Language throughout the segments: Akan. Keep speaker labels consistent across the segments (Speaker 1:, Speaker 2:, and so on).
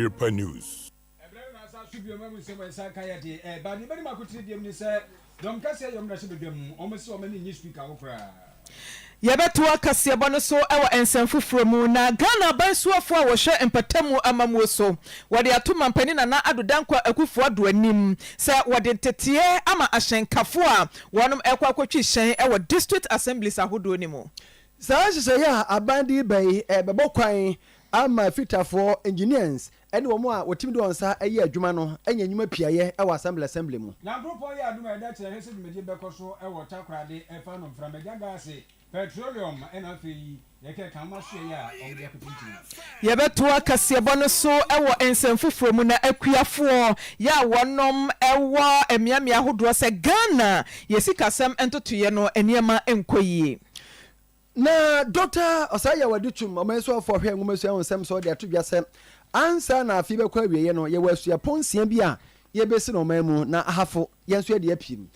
Speaker 1: Oyerepa News.
Speaker 2: Yebeto akasiebo no so ewo ensanfufuro mu na Ghana bansuafo a wo hwe empatamu amamuo so wode atoma Mpanin Atenase akufo ado anim se wode tetie ama ahyenkafo a wonom ekwa kwatwi hyen ewo district assemblies ahodo ni mu
Speaker 3: saa hyehyɛ ya abandi bai bebo kwan ama fitafo engineers ene wo mo a wotimi do onsa ayi adwuma no anya nyuma piaye ewo assembly mu
Speaker 4: na grupo ya aduma eda kire hese dwumedi bekoso ewo takrade efa no mfra megagase petroleum enafi yeke kamaso ya omde akutinti
Speaker 2: yebeto akasiebo no so ewo ensanfufuro mu na akuafo ya wonom ewo emiamia ahodo se Ghana yesikasem entotoye no eniema enkoyie
Speaker 3: na Dr. Osaya Waduchum omenso afo hwe ngumeso onsem so de atodwa se ansa na afi be kwa wieye no ye wasua ponsia bi a ye besi no mamu na ahafo yenso de apim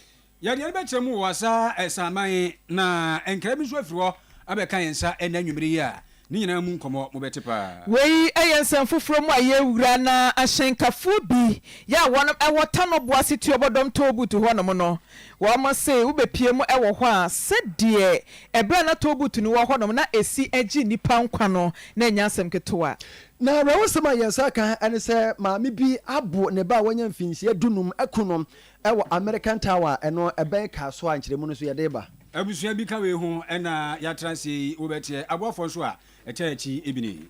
Speaker 4: ya de be kyeremu wasa esaman na enkra bi so afiro abeka yensa enanwumiri ya ni nyina mu nkomo mo betepa
Speaker 2: wei eyensan fufuro mu ayewura na ahyenkafo bi ya wonom ewota no boase ti obodom tobutu honom no wo mo se ubepie mu ewo ho a sedie ebra na tobutu ni wo honom na esi agi nipa nkwa no na enyasem ketoa
Speaker 3: na rawosema yensa kan ene se maami bi abo ne ba wanya mfinhie dunum akunom ewo American Tower eno eben ka so ankyeremu no so yede ba
Speaker 4: abusua bi ka we ho ena yatranse wobetie abofo so a echechi ebini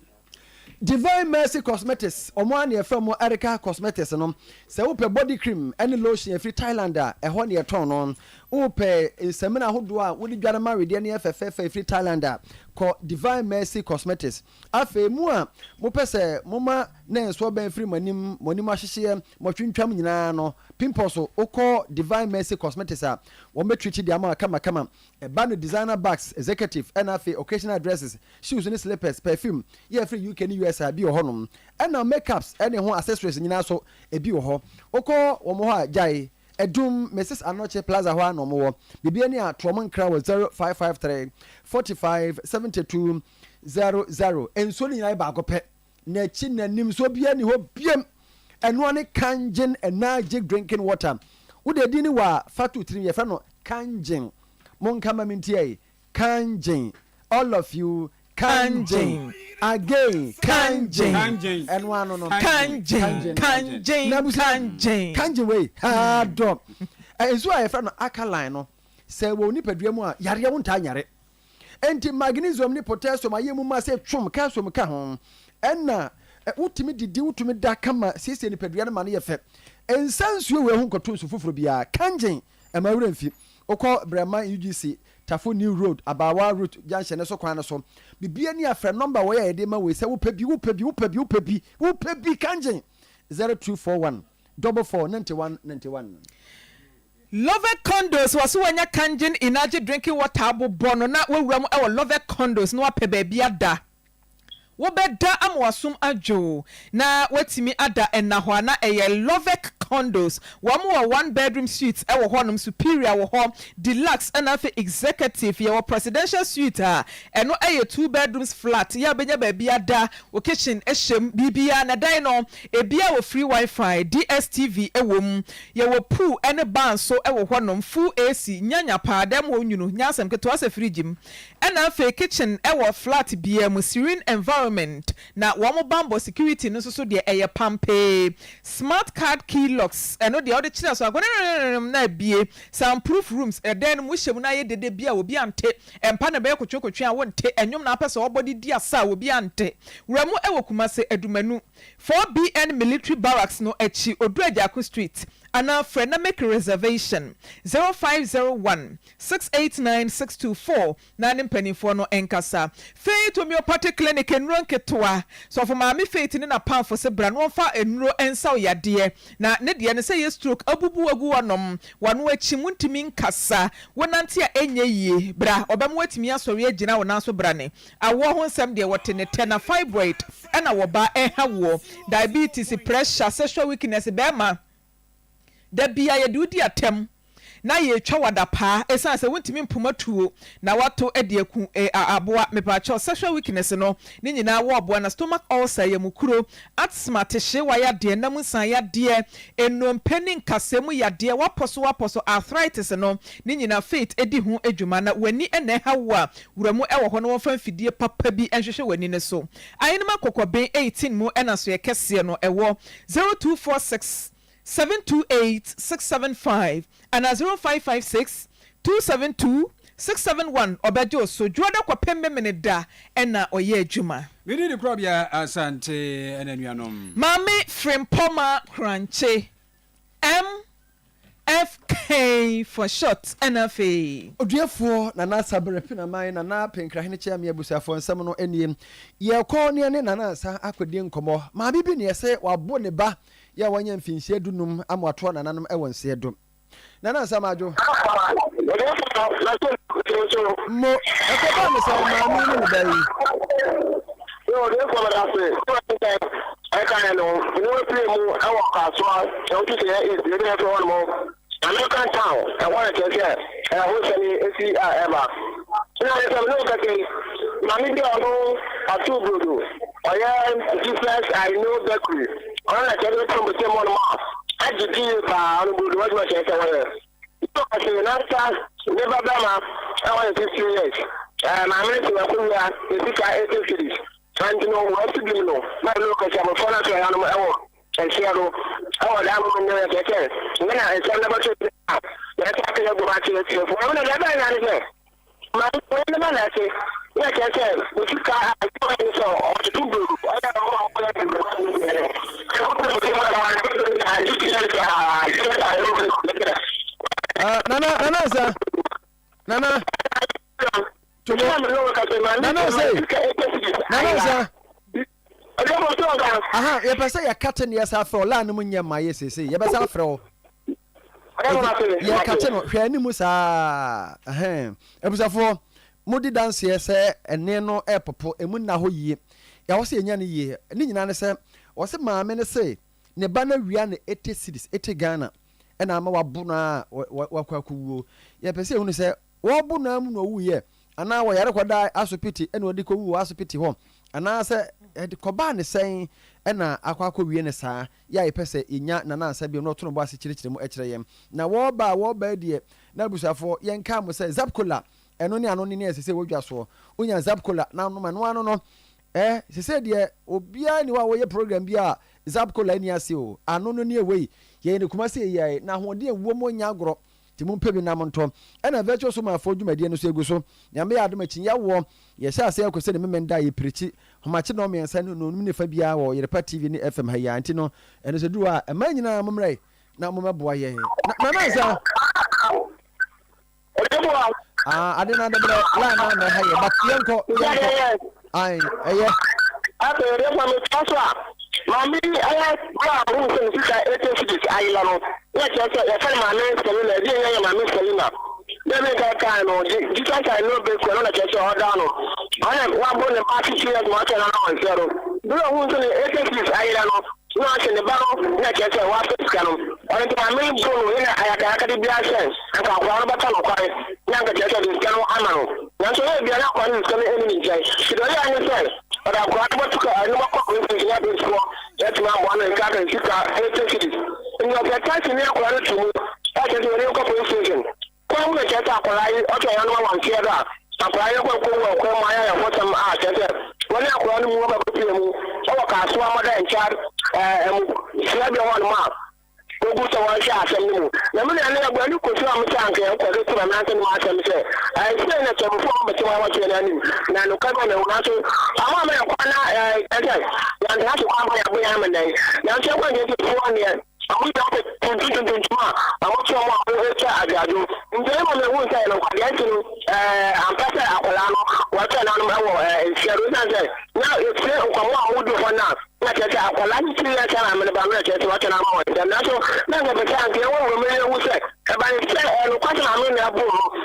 Speaker 3: Divine Mercy Cosmetics omo an ye from Erica Cosmetics no se wo pe body cream any lotion free Thailand a ho ne ton no wo pe semina hodo a wo di dware ma wede ne FFF free Thailand a ko Divine Mercy Cosmetics afa mu a mo pese mo ma na enso ban free manim ahyehye mo twintwam nyina no pimples o ko Divine Mercy Cosmetics a wo metreat di ama kama e ba no designer bags executive and afa occasional dresses shoes and slippers perfume ye free UK ni US a bi o honom and makeups and ho accessories nyina so e bi o ho okọ wo mo ha jai edum Mrs. Anoche Plaza ho no mo bibia ni a tromo nkra 0553 45 72 00 enso ni nyina ba akopɛ na chi nanim so bia ni ho biem eno ne kanjin energy drinking water wo de di ni wa fatu 3 ye fa no kanjin mon kama mintie kanjin all of you kanjin again kanjin and one no kanjin way ha drop enso a friend no alkaline no say wo ni padua mu a yare wo nta nyare enti magnesium ni potassium ayemu ma say twom calcium ka ho enna utimi didi utimi da kama sisi ni padua no ma no ye fe ensansuo we ho nkoto so foforo bia kanjin e ma wura mfi okọ Brahma UGC Tafo New Road Abawa Route Junction so kwan so bibia ni afra number wo ya de ma we say wo pebi kanjin 0241 449191
Speaker 2: Lovett Condos was wanya kanjin energy drinking water abobono na wewura mu ewo Lovett Condos no apebe bia da wo beda amwasum adwo na watimi ada enahwa na eye Lovett Condos wa 1 bedroom suites ewo honom superior wo ho deluxe and afi executive ye wo presidential suite a eno eye 2 bedrooms flat ya benya ba bia da wo kitchen ehyem bibia na dan no ebia wo free wifi DSTV ewom ye wo pool ene ban so ewo honom full AC nyanya pa dem wo nyunu nyasem keto ase fridge m ena afi kitchen ewo flat bia mu serene environment na wo bambo security no so de eye pampe smart card key locks eno de ode china so agona na bie soundproof rooms eden mu hyem na ye dede bia obi ante empa na be kotwekotwe a wonte enyom na apese obody di asa obi ante wuramu ewo kumase adumanu 4BN military barracks no echi Oduajaku street ana friend make reservation 0501 689 624 na Mpanin no enkasa Faith Homeopathic Clinic enro nketoa so for maami Faith ni na pamfo se bra no fa enro ensa oyade na ne de ne se ye stroke abubu agu wanom wano achi muntimi nkasa wonante a enye yie bra obam watimi asori agina wona so bra ne awo ho nsem de wote ne tena fibroid na wo ba hawo diabetes pressure sexual weakness be ma da bia ye de udi atem na yɛtwa wada paa ɛsan sɛ wontumi mpoma tuo na wato de aku aboa mepakyɛw sexual weakness no ne nyinaa wɔ aboa na stomach ulcer yɛ mukuro asthma tehye wa yadeɛ nam nsan yadeɛ ennompe ne nkasɛmu yadeɛ wapɔ so arthritis no ne nyinaa faith edi ho adwuma na wani ɛna ɛha wo a wuramu ɛwɔ hɔ no wɔmfa mfidie papa bi nhwehwɛ wani ne so ayenema kɔkɔben 18 mu ɛna so yɛ kɛseɛ no ɛwɔ 0246 728 675 and 0556 272 671 ọbẹjọ so juada kwapem memene da ẹna ọyẹ adwuma.
Speaker 4: Mini di krobia asante enanuanom.
Speaker 2: Mami Frimpoma Kranche MFK for short NFA.
Speaker 3: Oduafo nana sabere pina mai nana penkra hene chia me abusafo nsem no eniem. Ye ko ne ne nana sa akodi nkomo. Ma bibi ne se wabo ne ba ya wanya mfinhie dunum amwato nananom ewonse dum. Nana samajo. Mo ekeba me sa ma mi ne dai.
Speaker 1: Yo, they come and say, I can't know. You know, play more. I walk as well. So to say is the other one more. American town. I want to say, I will say, see, ever. Now, if I'm not getting, Mammy, they are no, are too good. I am different. I know that. I want to tell you from the same one. I just give good. What was I saying? I say, never done. I want to 15 years. My minister, I think 18 cities. And you know what to do, no. My local channel for us, I know, and Seattle, our diamond there, I can. When I send about it, that's after you go back to the field. For another man, my man, I say, like I said, if you can't, I don't know, or to do, I don't
Speaker 3: Aha, you pese ya captain yes afro la no munya maye sese. You pese afro. Ya captain hwe animu saa. Ebusafo mudi dance yese ene no epopo emu na ho yie. Ya wo se enya ne yie. Ni nyina ne se wo se maame ne se ne ba na wia ne 80 cities 80 Ghana. Ena ama wabu na wakwakuwo. Ya pese ehunu se wo bu na mu no wu ye. Ana wo yare koda asopiti ena odi ko wu asopiti ho. Ana se koba ne sen ena akwakọ wie ne saa ya ipese enya na na sabi no to no bo ase kirikire mu ekire yem na wo ba die na busafo yenka mo se zapkola eno ne ano ne esese wodwa so onya zapkola na no ma no ano no sese de obia ni wa wo ye program bia zapkola ni ase o ano no ne ewei ye ne kuma se ye na ho de ewuo mo nya agoro ti mu pebi na monto ena virtual so ma fo dwumadie no so egu so nyame ya adom achi ya wo ye sha se akose ne memenda ye prichi homache no me nsa no no ne fa bia wo Oyerepa TV ni FM ha ya anti no ene se du a ema nyina momre na momeboa ye na na nsa ade na de la na ha ye but yenko ai eye
Speaker 1: ate re fa me tswa mami aya bra ru se ni sika 80 cities ayila no ya che ya fa mami se ni na di ya mami se ni na dem ka ka no di ka ka no be ko na che ho da no aya wa bo ne party cheers mo cha na no zero bro hu se ni 80 cities ayila no no che ne ba no na che wa sika no on ti mami bo ni na aya ka di bia sense aka kwa no ba ta no kware na ga che di sika no ama no na so e bia na kwa ni sika ni enemy jai si do ya ni se ọ̀dà kọ́ àtúbọ̀túkọ̀ ẹ̀lọ́wọ́ kọ̀ọ̀kan ní ìṣẹ̀lẹ̀ àbẹ̀ ìṣọ́ ẹ̀tì máa bọ̀ ọ́nà ìkáàkiri síta 80 cities. Ìyẹn ọ̀fẹ́ káàsì ní ẹ̀kọ́ ẹ̀rọ tùmú ẹ̀jẹ̀ tí wọ́n ní ọkọ̀ police station. Kọ́ọ̀mù lè kẹ́ta àkọ́lá yìí ọ̀tọ̀ ìyá ni wọ́n wà ní ẹ̀dá. Àkọ́lá yìí kọ́ ẹ̀kọ́ wọ̀ ọ̀kọ́ ọmọ ayé ẹ̀fọ́ sẹ́mu àtẹ́tẹ́. Wọ́n ní àkọ́lá ní mu wọ́n bá pípé mu. Ọwọ́ kàásù amọ́dá ẹ̀nkyá ìṣẹ́bí wọn mọ́ ogu so wan sha asem ni mu na me na agba ni ko so am sha anke en ko de to na nte ma asem se ai se na che mo fo mo che wa che na ni na no ka go na una so ama me ko na ya na so kwa ya bo ya me dai na che ko ni ti fo ni amu da ko tun ma amu che mo ko cha agado nje mo le wo sa na kwa ya ti no am pa sa akola no wa cha na no wo shero na se na e se ko mo amu do fo na na che akola ni ti ya cha na me ba me che wa cha na ma wa na so na ga be kan ke wo me le wo se e ba ni se no kwa na me na bu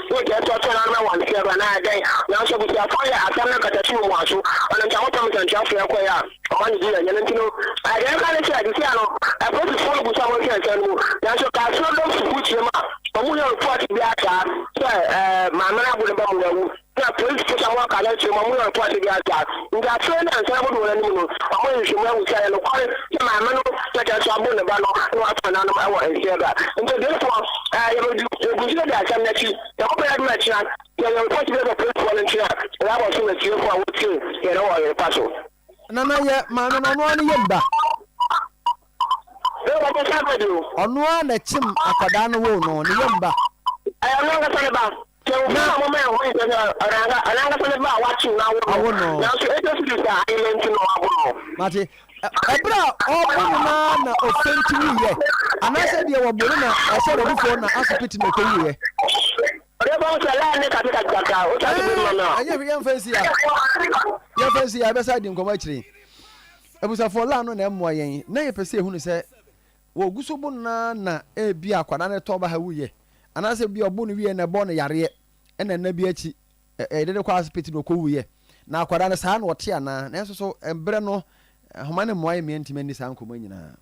Speaker 1: wo je to na na wa ni se ba na dai na so bu ya fa ya atam na ka ta tu mo aso ona nta wo tam kan cha fa ko ya o ni ji ya ne ntino a ga ka ni se a di se ano a po ti fo bu sa mo ke se no na so ka so do fu chi ma Omu yo report bi aka say mamana bu ba mu wu na police station wa ka na che omu yo report bi aka nga train and say bu wona ni no omu yi shuma wu say no kware say mamana no take so abu ne ba no no afa na no I want to hear that nti therefore you go see the asam na chi ya ko ba na chi ya report bi the police volunteer ya ba so na chi for what you know Oyerepa so
Speaker 3: nana ye mamana no ani yemba ọnụ a na-echim akwada no wo no ne yemba
Speaker 1: ayanga sale ba ke o ma mo me ho ite na aranga sale ba wachi na wo no na so e just do that element no abo
Speaker 3: mate ebra ọbụ na ofenti wiye anase de wo bonu na ase de bifo na asopiti na kowiye
Speaker 1: ore ba o sala ne ka ka o ta bi na
Speaker 3: anya fi yan fancy ya be side nkomo akiri ebusafo la no na emmo yen na ye pese ehunu se wo gusobu na bi akwada ne toba ha wuye anase bi obu no wiye na bo no yare na bi achi de kwa asopiti no kowiye na akwada ne saa na wote ana na so embre no homa ne moye me ntimani saa nkomo nyina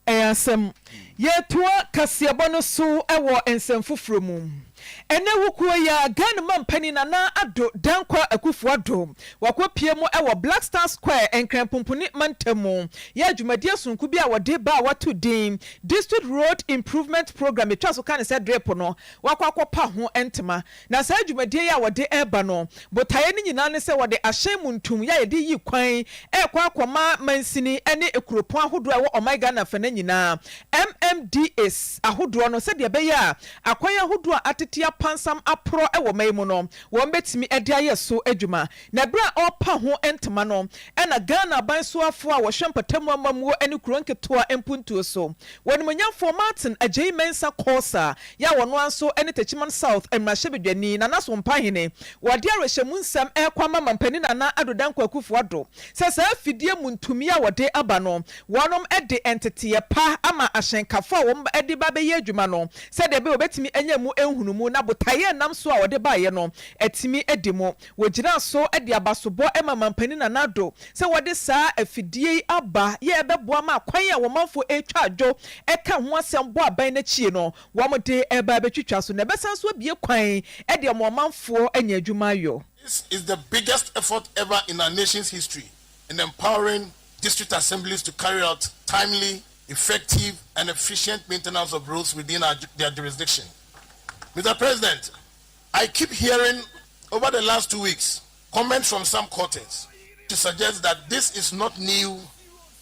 Speaker 2: Asem yetua kasiabo no so ewo ensem foforo mu ene wukuo ya Ghana Mpanin Ado dankwa akufu ado wakopie mu ewo Black Star Square enkranpompuni mantemu ya dwumadie sonku bi a wode ba watu din District Road Improvement Program etwa so kan se drip no wakwakopa ho entema na sa dwumadie ya wode eba no botaye ni nyina ne se wode ahyen muntum ya yede yi kwan ekwa akoma mansini ene ekuropon ahodo a wo omega na fane nyina MMDS ahodo no se de be ya akwan ahodo a atetia pansam apro ewo maimu no wo betimi ede ayeso adwuma na bra opa ho entema no ena Ghana bansoafo a wo hwempatamu amamuo ene kuronketo empuntuo so wonimonyamfo Martin Ajay Mensa Kosa ya wono anso ene Techiman South emrahye na naso mpahene wode arehemu nsam ekwama Mpanin Ado dankwa akufu ado sesa afidie muntumi a wode aba no wonom ede entete pa ama ahyenkafo wo ede ba be ye adwuma no se de be obetimi enyamu enhunumu na botaye nam so a wode baye no etimi edimo wogina so ede abasobo ema Mpanin Ado se wode saa afidie aba ye ebeboa ma kwan a womanfo etwa adwo eka ho asem bo aban na chie no womde eba betwitwa so na besan so bie kwan ede omanfo anya adwuma yo.
Speaker 5: This is the biggest effort ever in our nation's history in empowering district assemblies to carry out timely, effective, and efficient maintenance of roads within their jurisdiction. Mr. President, I keep hearing over the last 2 weeks comments from some quarters to suggest that this is not new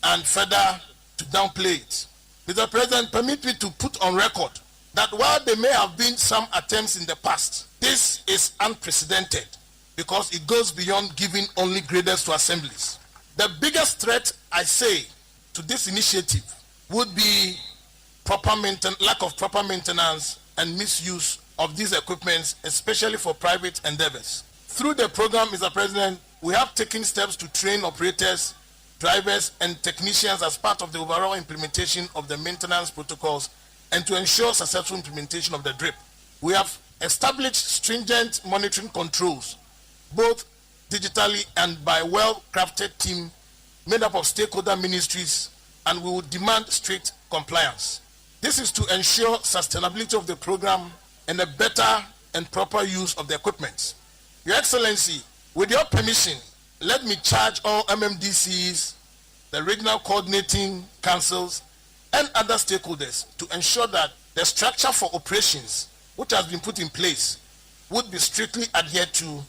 Speaker 5: and further to downplay it. Mr. President, permit me to put on record that while there may have been some attempts in the past, this is unprecedented because it goes beyond giving only graders to assemblies. The biggest threat, I say, to this initiative would be lack of proper maintenance and misuse of these equipments, especially for private endeavors. Through the program, Mr. President, we have taken steps to train operators, drivers, and technicians as part of the overall implementation of the maintenance protocols and to ensure successful implementation of the DRIP. We have established stringent monitoring controls, both digitally and by a well-crafted team made up of stakeholder ministries, and we will demand strict compliance. This is to ensure sustainability of the program and a better and proper use of the equipment. Your Excellency, with your permission, let me charge all MMDCs, the regional coordinating councils, and other stakeholders to ensure that the structure for operations which has been put in place would be strictly adhered to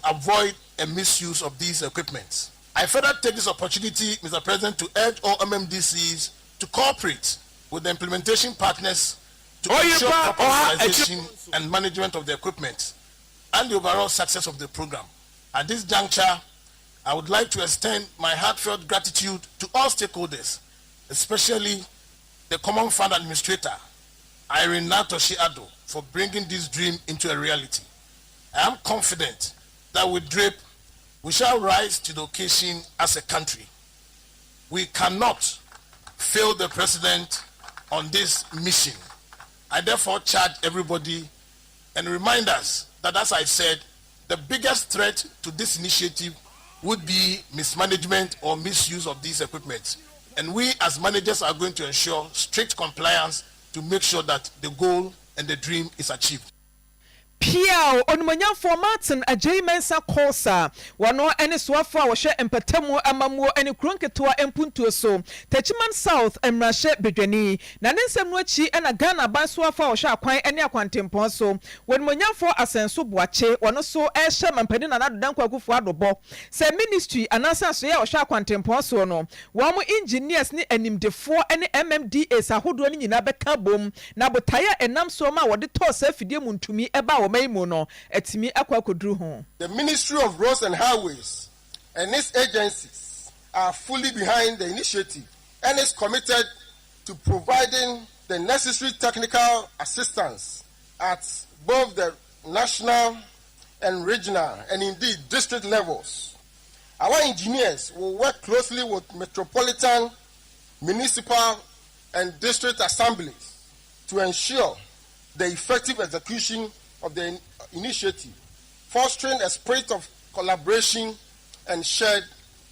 Speaker 5: avoid a misuse of these equipments. I further take this opportunity, Mr. President, to urge all MMDCs to cooperate with the implementation partners to ensure proper utilization and management of the equipment and the overall success of the program. At this juncture, I would like to extend my heartfelt gratitude to all stakeholders, especially the Common Fund Administrator, Irene Natoshi Ado, for bringing this dream into a reality. I am confident that with DRIP, we shall rise to the occasion as a country. We cannot fail the President on this mission. I therefore charge everybody and remind us that, as I said, the biggest threat to this initiative would be mismanagement or misuse of these equipment. And we as managers are going to ensure strict compliance to make sure that the goal and the dream is achieved.
Speaker 2: Piao onimanyafo Martin Ajaymensa Kosa wano ene swafa washe empatemu amamuo ene kronketua empuntuo so Techiman South emrashe bedwani na nensem no achi ena Ghana ban swafa washe akwan ene akwantempon so onimanyafo asenso boache wano so ehye Mpanin Atenase akufo adobo se ministry anasa so ya washe akwantempon so no wamu engineers ni animdefo ene MMDAs ahodo ni nyina beka bom na botaya enam so ma wode to sa fidie muntumi eba the
Speaker 6: Ministry of Roads and Highways and its agencies are fully behind the initiative and is committed to providing the necessary technical assistance at both the national and regional and indeed district levels. Our engineers will work closely with metropolitan, municipal and district assemblies to ensure the effective execution of the initiative, fostering a spirit of collaboration and shared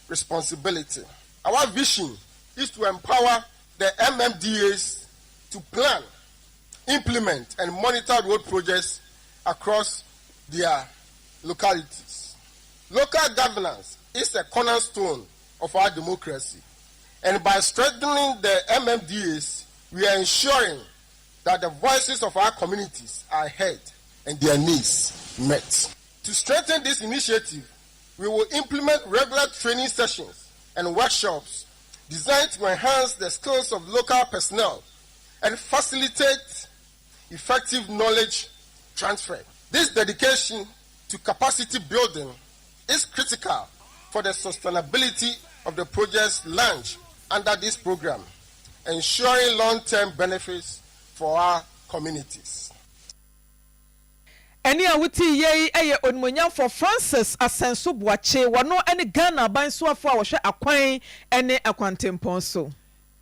Speaker 6: responsibility. Our vision is to empower the MMDAs to plan, implement, and monitor road projects across their localities. Local governance is a cornerstone of our democracy, and by strengthening the MMDAs, we are ensuring that the voices of our communities are heard and their needs met. To strengthen this initiative, we will implement regular training sessions and workshops designed to enhance the skills of local personnel and facilitate effective knowledge transfer. This dedication to capacity building is critical for the sustainability of the project's launch under this program, ensuring long-term benefits for our communities.
Speaker 2: Eni awuti ye eye onimonya for Francis Asenso Boache wano ene Ghana ban so afo a wo hwe akwan ene akwantempon so.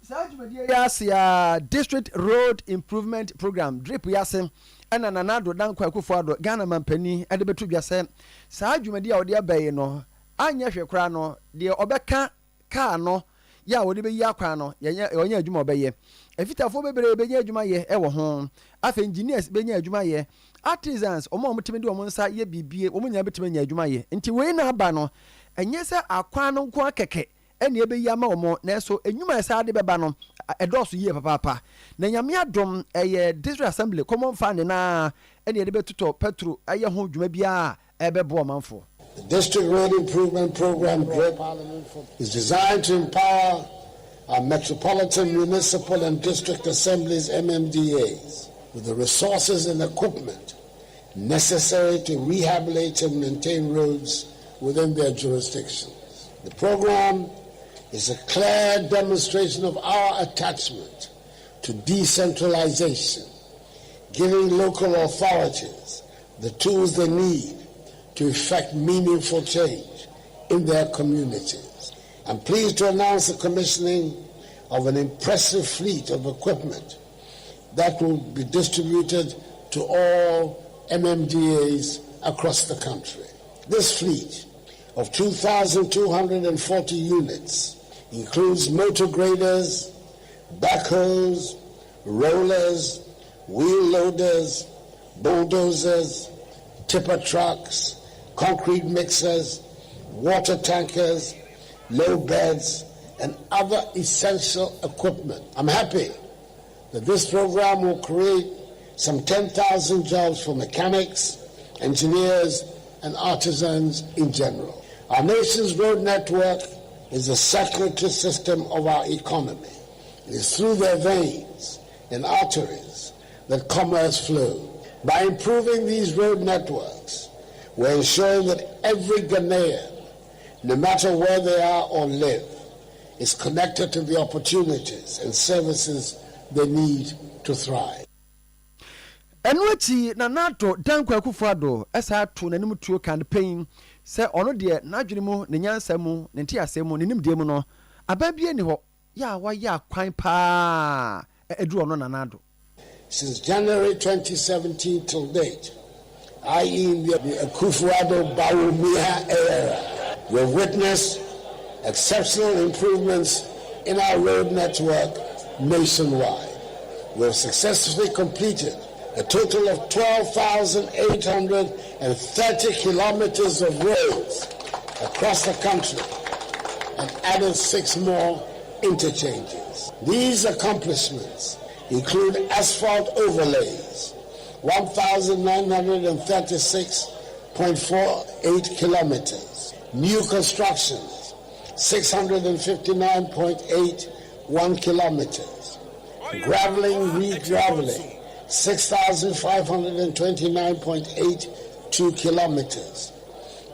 Speaker 3: Sajumadi ya District Road Improvement Program drip yase ena nanado dankwa akufo ado Ghana mampani ade betu biase sajumadi a ode abaye no anya hwe kra no de obeka ka no ya wode be yi akwan no ye onya adwuma obeye efitafo bebere be nya adwuma ye ewo ho afa engineers be nya adwuma ye artisans omo mutime de omo nsa ye bibie omo nya betime nya adwuma ye nti we na aba no enye se akwan no nko akeke ene ebe yi ama omo na so enwuma esa de beba no edoso ye papa na nyame adom eye district assembly common fund na ene de betuto petro aye ho dwuma bia ebebo omanfo.
Speaker 7: The District Road Improvement Program is designed to empower our metropolitan, municipal and district assemblies MMDAs with the resources and equipment necessary to rehabilitate and maintain roads within their jurisdictions. The program is a clear demonstration of our attachment to decentralization, giving local authorities the tools they need to effect meaningful change in their communities. I'm pleased to announce the commissioning of an impressive fleet of equipment that will be distributed to all MMDAs across the country. This fleet of 2,240 units includes motor graders, backhoes, rollers, wheel loaders, bulldozers, tipper trucks, concrete mixers, water tankers, low beds, and other essential equipment. I'm happy that this program will create some 10,000 jobs for mechanics, engineers, and artisans in general. Our nation's road network is the circulatory system of our economy. It is through their veins and arteries that commerce flows. By improving these road networks, we're ensuring that every Ghanaian, no matter where they are or live, is connected to the opportunities and services they need to thrive.
Speaker 3: Enwechi na nato dankwa akufado esa to nanim tuo campaign se ono de nadwene mu ne nyansa mu ne ntiase mu ne nimde mu no ababie ni ho ya wa ya kwan pa edu ono na nado.
Speaker 7: Since January 2017 till date, i.e. in the Akufo-Addo-Bawumia era, we've witnessed exceptional improvements in our road network nationwide. We have successfully completed a total of 12,830 kilometers of roads across the country and added 6 more interchanges. These accomplishments include asphalt overlays, 1,936.48 kilometers, new constructions, 659.81 kilometers, graveling, re-graveling, 6,529.82 kilometers,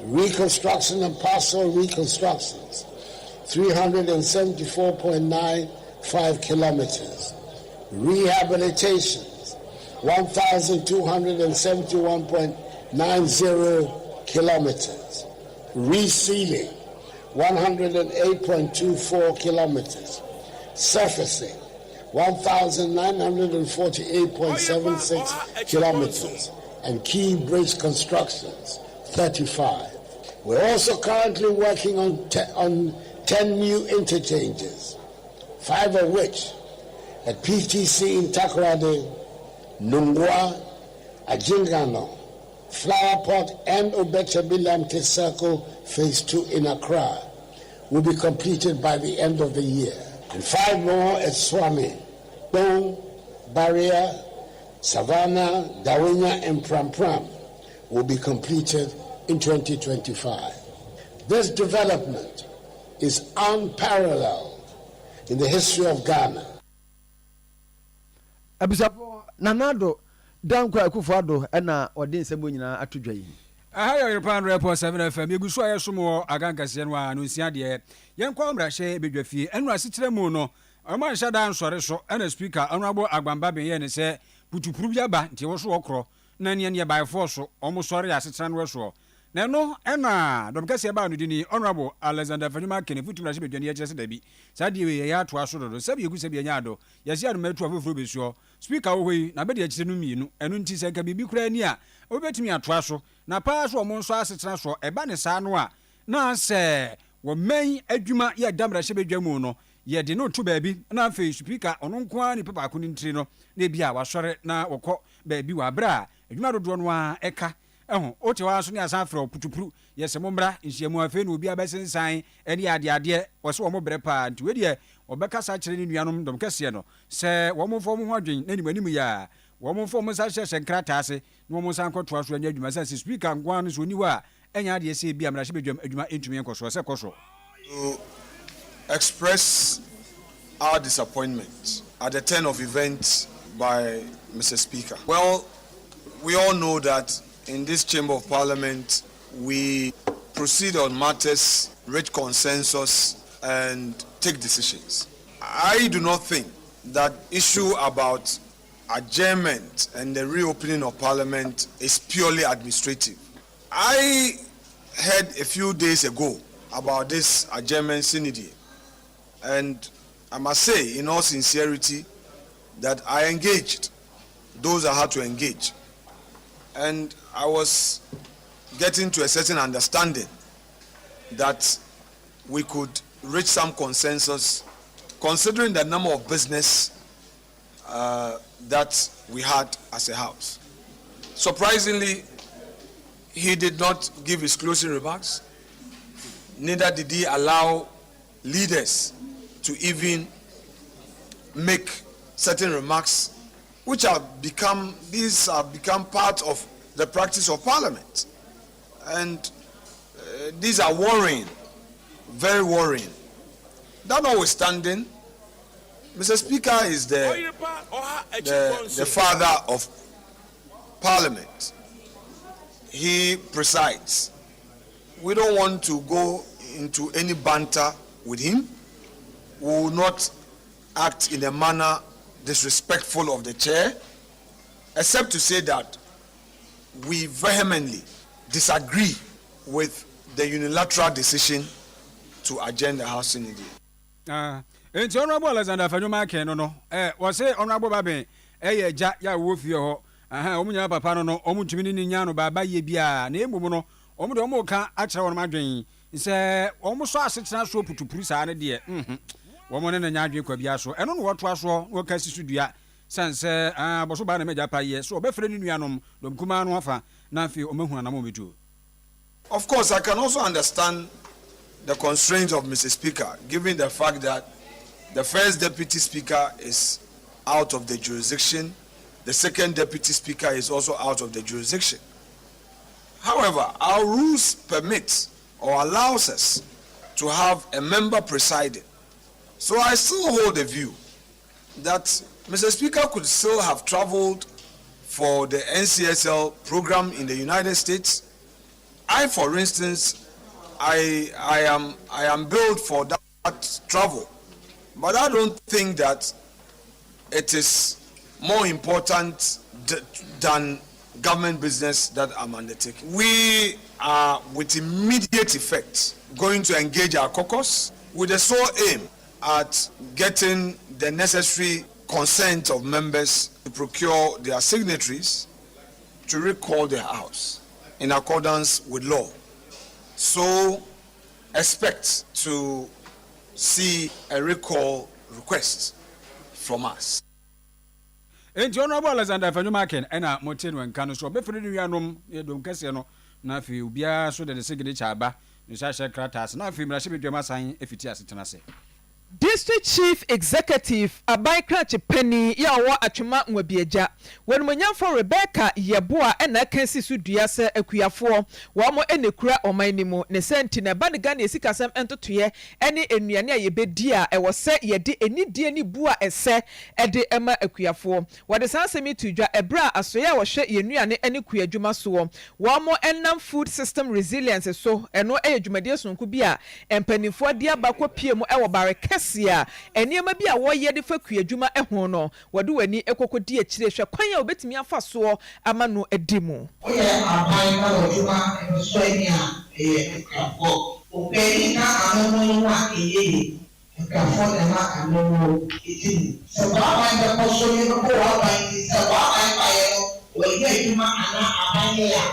Speaker 7: reconstruction and partial reconstructions, 374.95 kilometers, rehabilitations, 1,271.90 kilometers, resealing, 108.24 kilometers, surfacing, 1,948.76 kilometers, and key bridge constructions, 35. We're also currently working on 10 new interchanges, 5 of which at PTC in Takoradi, Nungwa, Ajingano, Flower Pot, and Obechabilamte Circle Phase 2 in Accra will be completed by the end of the year. And 5 more at Swami, Bong, Barrier, Savannah, Dawinya, and Pram will be completed in 2025. This development is unparalleled in the history of Ghana.
Speaker 3: Abisapo Nanado Danko Akufo-Addo na ode nsebo nyina atodwa yi.
Speaker 4: Aha Oyerepa report 7 FM yeguso ayesomo agankase no a no nsia de yenkwa omrahye bedwafie enu asekyere mu no oma nhya da nsore so na speaker honorable agbamba ben ye ne se putupuru bia ba nti wo so wokro na ne by force omo sore asekyere no so na no ena domkase ba no dini honorable Alexander Fanyuma Kene futumrahye bedwani ye kyese da bi sade we ye ato aso dodo sabi yegusa bi anya ado yesi ado matu afoforo besuo speaker wo hoyi na be de kyese no mienu enu nti se ka bibi kura ni a obetumi ato aso na pa so omo nso asetena so eba ne saa no a na se wo man adwuma ye damra hye bedwa mu no ye de no to baabi na afi speaker ono nko ani papa ko ntiri no na bia wasore na wokọ baabi wa bra adwuma dodo no a eka o te wa so ne asan afro putupuru ye se mombra nhyiamu afi na obi abesensan ene ade wo se wo mo brepa nti we de obekasa kire ni nuanom dom kase no se wo mo fo mo ho adwen na nimanim ya wo mo fo mo sa hye nkrata ase na wo mo san kwoto aso anya adwuma sa speaker ngwan so ni wa enya ade se bia mra hye bedwam adwuma entumi enkoso se koso
Speaker 8: to express our disappointment at the turn of events by Mr. Speaker. Well, we all know that in this Chamber of Parliament, we proceed on matters, reach consensus, and take decisions. I do not think that issue about adjournment and the reopening of Parliament is purely administrative. I heard a few days ago about this adjournment synod, and I must say, in all sincerity, that I engaged those I had to engage. And I was getting to a certain understanding that we could reach some consensus considering the number of business that we had as a house. Surprisingly, he did not give his closing remarks. Neither did he allow leaders to even make certain remarks which these have become part of the practice of Parliament. And these are worrying, very worrying. That notwithstanding, Mr. Speaker is the father of Parliament. He presides. We don't want to go into any banter with him. We will not act in a manner disrespectful of the chair, except to say that we vehemently disagree with the unilateral decision to adjourn the House synod.
Speaker 4: It's Honorable Alexander Fanyuma Kene no was say Honorable Babe ya ya wo fie ho omunya papa no omutumi ni nya no baba ye bia na emumu no omu de omu ka akere won madwen se omu so asetena so putupuru sa ne de womo ne nya adwen kwa bia so eno no woto aso wo ka sisu dua sense boso ba na meja pa ye so obefre ni nuanom dom kuma no afa na afi omehuna na mo betu.
Speaker 8: Of course, I can also understand the constraints of Mr. Speaker, given the fact that the first deputy speaker is out of the jurisdiction, the second deputy speaker is also out of the jurisdiction. However, our rules permit or allows us to have a member presiding. So I still hold the view that Mr. Speaker could still have traveled for the NCSL program in the United States. I, for instance, I am billed for that travel, but I don't think that it is more important than government business that I'm undertaking. We are, with immediate effect, going to engage our caucus with the sole aim at getting the necessary consent of members to procure their signatories to recall their house in accordance with law. So expect to see a recall request from us.
Speaker 4: Enti Honorable Alexander Fanyumaken ena motin wenka so befere ni yanom edom kase no na afi obia so de signature aba ni sha kratas na afi mrahye bedwama san efiti asetena se.
Speaker 2: District Chief Executive Abaikra Penny yawa atwema nwabieja wenmonyamfo Rebecca Yeboa ena kansi sudua se akuyafo wo mo enekura omanimo ne senti na baniga na esikasem entotoye ene enuane ayebedi a ewo se yede enidie ni bua ese ede ema akuyafo wode sansemi tudwa ebra asoya wo hwe yenuane ene kuyadwuma so wo mo enam food system resilience so eno eyadwumade sonku bi a empanifo dia bakwa pie mu ewo bareke sia eniema bi a woye de fa kuadwuma ehon no wode wani ekokodi akire hwe kwan a obetimi afa so ama no adimu
Speaker 9: oye aban na odwuma so eni a krafo openi na anono wa eye krafo na ma anono itimu se ba aban da koso ni ko aban se ba aban pa ye no oye adwuma ana aban ya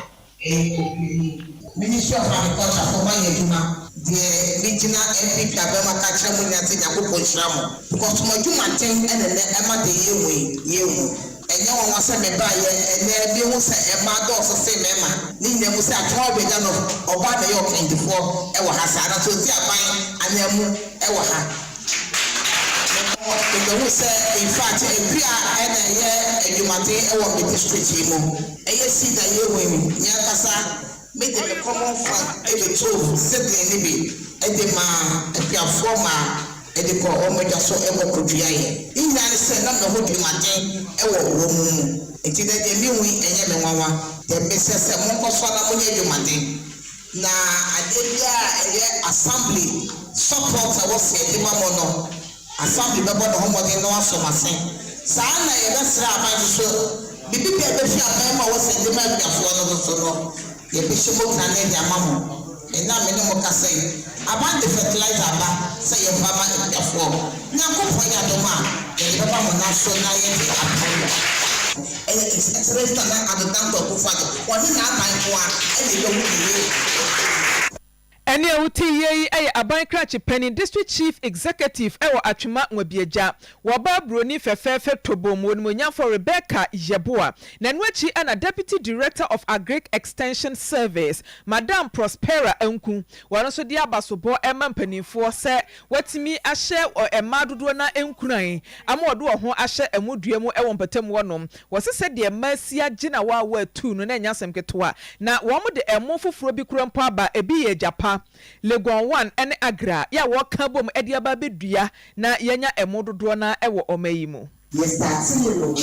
Speaker 9: openi Ministry of Agriculture for my eduma the regional MPP abema ka kire mu nyate nyakopon hiramo because my dwuma ten ene ema de yewu enye won wase me ba ye ene bi hu se ema do so se mema ni nyam se atwa obega no oba na yo kendifo e wo ha sa na so ti aban anamu e wo ha the who say in fact empia ene ye edumate e wo me district mu e ye si da yewu nya kasa make the common fund every two sitting in the edema forma edico omoja so emo kuduaye inna se na no hodi maden ewo womu enti de miwi enye me nwawa de mesese monko so na munye edumade na adebia eye assembly support was edema mono assembly bebo no homode no asomase saa na ye besra aban so bibi be fi aban ma was edema biafo no so no ye bishop na ne dia mamo ena me no kase about the fertilizer ba say ye farmer in the form na ko foya do ma ye baba mo na so na ye di apaya is express na adult to fa what na aban ko a e le wo
Speaker 2: ene awuti yei ay Abaikra Penny District Chief Executive ewo atwema nwabieja wo ba broni fefefe tobom wonmonyamfo Rebecca Yeboa na nwachi ana Deputy Director of Agric Extension Service Madam Prospera Enku wono so dia basobo ema mpanifo se watimi ahye emadodo na enkuran amodo ho ahye emuduamu ewo mpatam wonom wosese de masia gina wa tu no na nyasem ketoa na wo mo de emo foforo bi kurampo aba ebi ye Japan Legon 1 ene agra ya woka bom edi aba bedua na yenya emododo na ewo omayimu
Speaker 9: yes that's no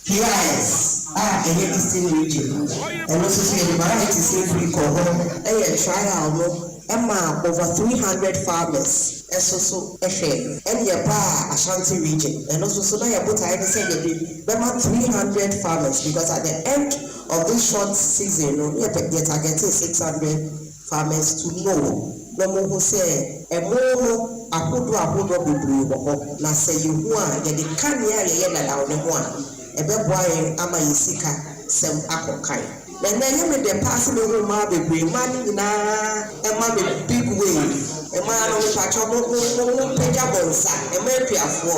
Speaker 9: yes ene Eastern region and also see the varieties in free cover trial no Emma over 300 farmers so and your Ashanti region and also so now put I say the 300 farmers because at the end of this short season we are targeting 600 farmers to know no who say a more ahudo bebre wo na say you hu a ye de kan ya ye na da wo e be boy ama yisika sem akokai na ye me de pass me room ma bebre man na e ma be big way ɛmaa no mpatwɔ mo pagya bɔnsa ɛma apiafoɔ